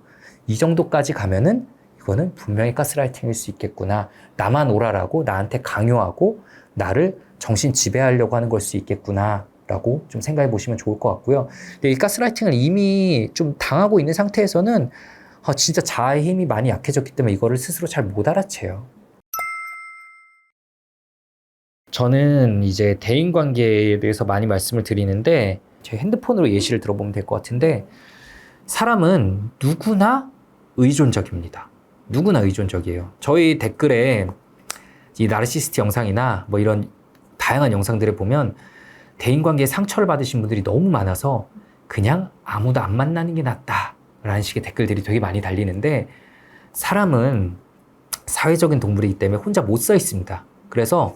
이 정도까지 가면은 이거는 분명히 가스라이팅일 수 있겠구나. 나만 오라라고 나한테 강요하고 나를 정신 지배하려고 하는 걸 수 있겠구나 라고 좀 생각해 보시면 좋을 것 같고요. 근데 이 가스라이팅을 이미 좀 당하고 있는 상태에서는 진짜 자아의 힘이 많이 약해졌기 때문에 이거를 스스로 잘 못 알아채요. 저는 이제 대인관계에 대해서 많이 말씀을 드리는데 제 핸드폰으로 예시를 들어보면 될 것 같은데, 사람은 누구나 의존적입니다. 누구나 의존적이에요. 저희 댓글에 이 나르시스트 영상이나 뭐 이런 다양한 영상들을 보면 대인관계에 상처를 받으신 분들이 너무 많아서 그냥 아무도 안 만나는 게 낫다 라는 식의 댓글들이 되게 많이 달리는데, 사람은 사회적인 동물이기 때문에 혼자 못 서 있습니다. 그래서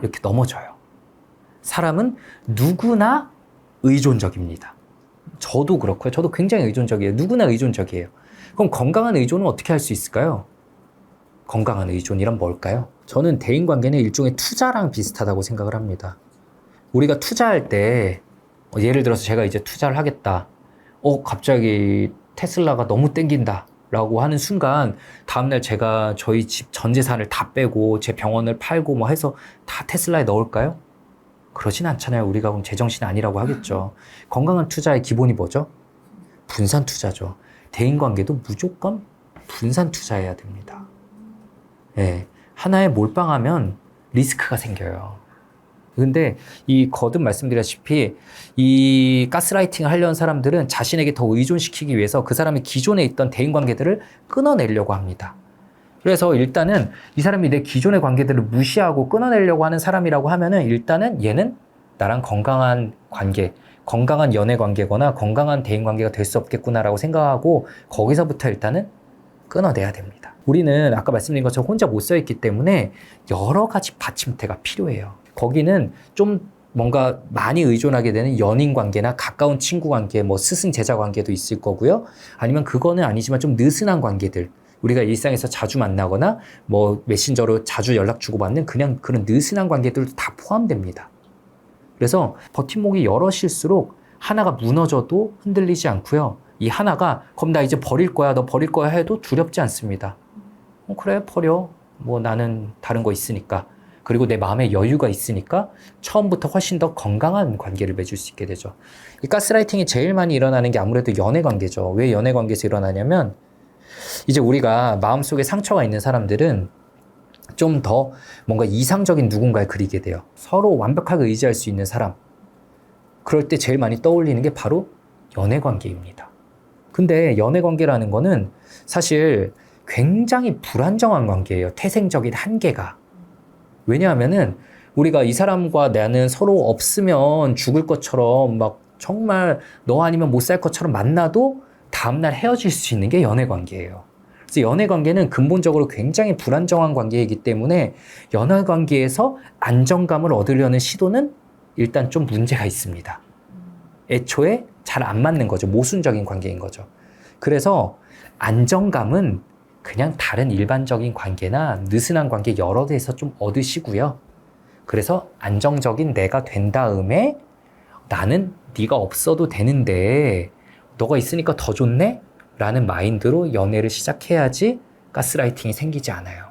이렇게 넘어져요. 사람은 누구나 의존적입니다. 저도 그렇고요. 저도 굉장히 의존적이에요. 누구나 의존적이에요. 그럼 건강한 의존은 어떻게 할 수 있을까요? 건강한 의존이란 뭘까요? 저는 대인관계는 일종의 투자랑 비슷하다고 생각을 합니다. 우리가 투자할 때 예를 들어서 제가 이제 투자를 하겠다. 갑자기 테슬라가 너무 땡긴다 라고 하는 순간 다음날 제가 저희 집 전 재산을 다 빼고 제 병원을 팔고 뭐 해서 다 테슬라에 넣을까요? 그러진 않잖아요. 우리가 그럼 제정신 아니라고 하겠죠. 건강한 투자의 기본이 뭐죠? 분산 투자죠. 대인관계도 무조건 분산 투자해야 됩니다. 네. 하나에 몰빵하면 리스크가 생겨요. 근데 이 거듭 말씀드렸다시피 이 가스라이팅을 하려는 사람들은 자신에게 더 의존시키기 위해서 그 사람이 기존에 있던 대인관계들을 끊어내려고 합니다. 그래서 일단은 이 사람이 내 기존의 관계들을 무시하고 끊어내려고 하는 사람이라고 하면은 일단은 얘는 나랑 건강한 관계, 건강한 연애 관계거나 건강한 대인관계가 될 수 없겠구나라고 생각하고 거기서부터 일단은 끊어내야 됩니다. 우리는 아까 말씀드린 것처럼 혼자 못 서 있기 때문에 여러 가지 받침대가 필요해요. 거기는 좀 뭔가 많이 의존하게 되는 연인 관계나 가까운 친구 관계, 뭐 스승 제자 관계도 있을 거고요. 아니면 그거는 아니지만 좀 느슨한 관계들, 우리가 일상에서 자주 만나거나 뭐 메신저로 자주 연락 주고받는 그냥 그런 느슨한 관계들도 다 포함됩니다. 그래서 버팀목이 여럿일수록 하나가 무너져도 흔들리지 않고요. 이 하나가 그럼 나 이제 버릴 거야, 너 버릴 거야 해도 두렵지 않습니다. 그래 버려, 뭐 나는 다른 거 있으니까. 그리고 내 마음에 여유가 있으니까 처음부터 훨씬 더 건강한 관계를 맺을 수 있게 되죠. 이 가스라이팅이 제일 많이 일어나는 게 아무래도 연애 관계죠. 왜 연애 관계에서 일어나냐면 이제 우리가 마음속에 상처가 있는 사람들은 좀 더 뭔가 이상적인 누군가를 그리게 돼요. 서로 완벽하게 의지할 수 있는 사람. 그럴 때 제일 많이 떠올리는 게 바로 연애 관계입니다. 근데 연애 관계라는 거는 사실 굉장히 불안정한 관계예요. 태생적인 한계가. 왜냐하면은 우리가 이 사람과 나는 서로 없으면 죽을 것처럼 막 정말 너 아니면 못 살 것처럼 만나도 다음날 헤어질 수 있는 게 연애 관계예요. 그래서 연애 관계는 근본적으로 굉장히 불안정한 관계이기 때문에 연애 관계에서 안정감을 얻으려는 시도는 일단 좀 문제가 있습니다. 애초에 잘 안 맞는 거죠. 모순적인 관계인 거죠. 그래서 안정감은 그냥 다른 일반적인 관계나 느슨한 관계 여러 데에서 좀 얻으시고요. 그래서 안정적인 내가 된 다음에 나는 네가 없어도 되는데 너가 있으니까 더 좋네? 라는 마인드로 연애를 시작해야지 가스라이팅이 생기지 않아요.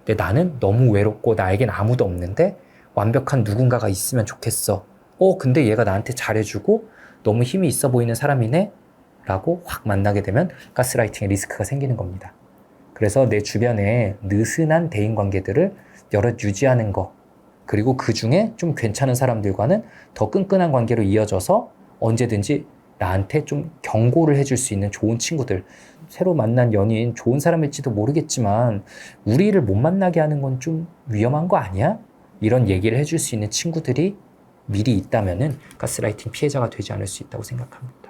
근데 나는 너무 외롭고 나에겐 아무도 없는데 완벽한 누군가가 있으면 좋겠어. 근데 얘가 나한테 잘해주고 너무 힘이 있어 보이는 사람이네? 라고 확 만나게 되면 가스라이팅의 리스크가 생기는 겁니다. 그래서 내 주변에 느슨한 대인관계들을 여럿 유지하는 거, 그리고 그 중에 좀 괜찮은 사람들과는 더 끈끈한 관계로 이어져서 언제든지 나한테 좀 경고를 해줄 수 있는 좋은 친구들, 새로 만난 연인 좋은 사람일지도 모르겠지만 우리를 못 만나게 하는 건 좀 위험한 거 아니야? 이런 얘기를 해줄 수 있는 친구들이 미리 있다면은 가스라이팅 피해자가 되지 않을 수 있다고 생각합니다.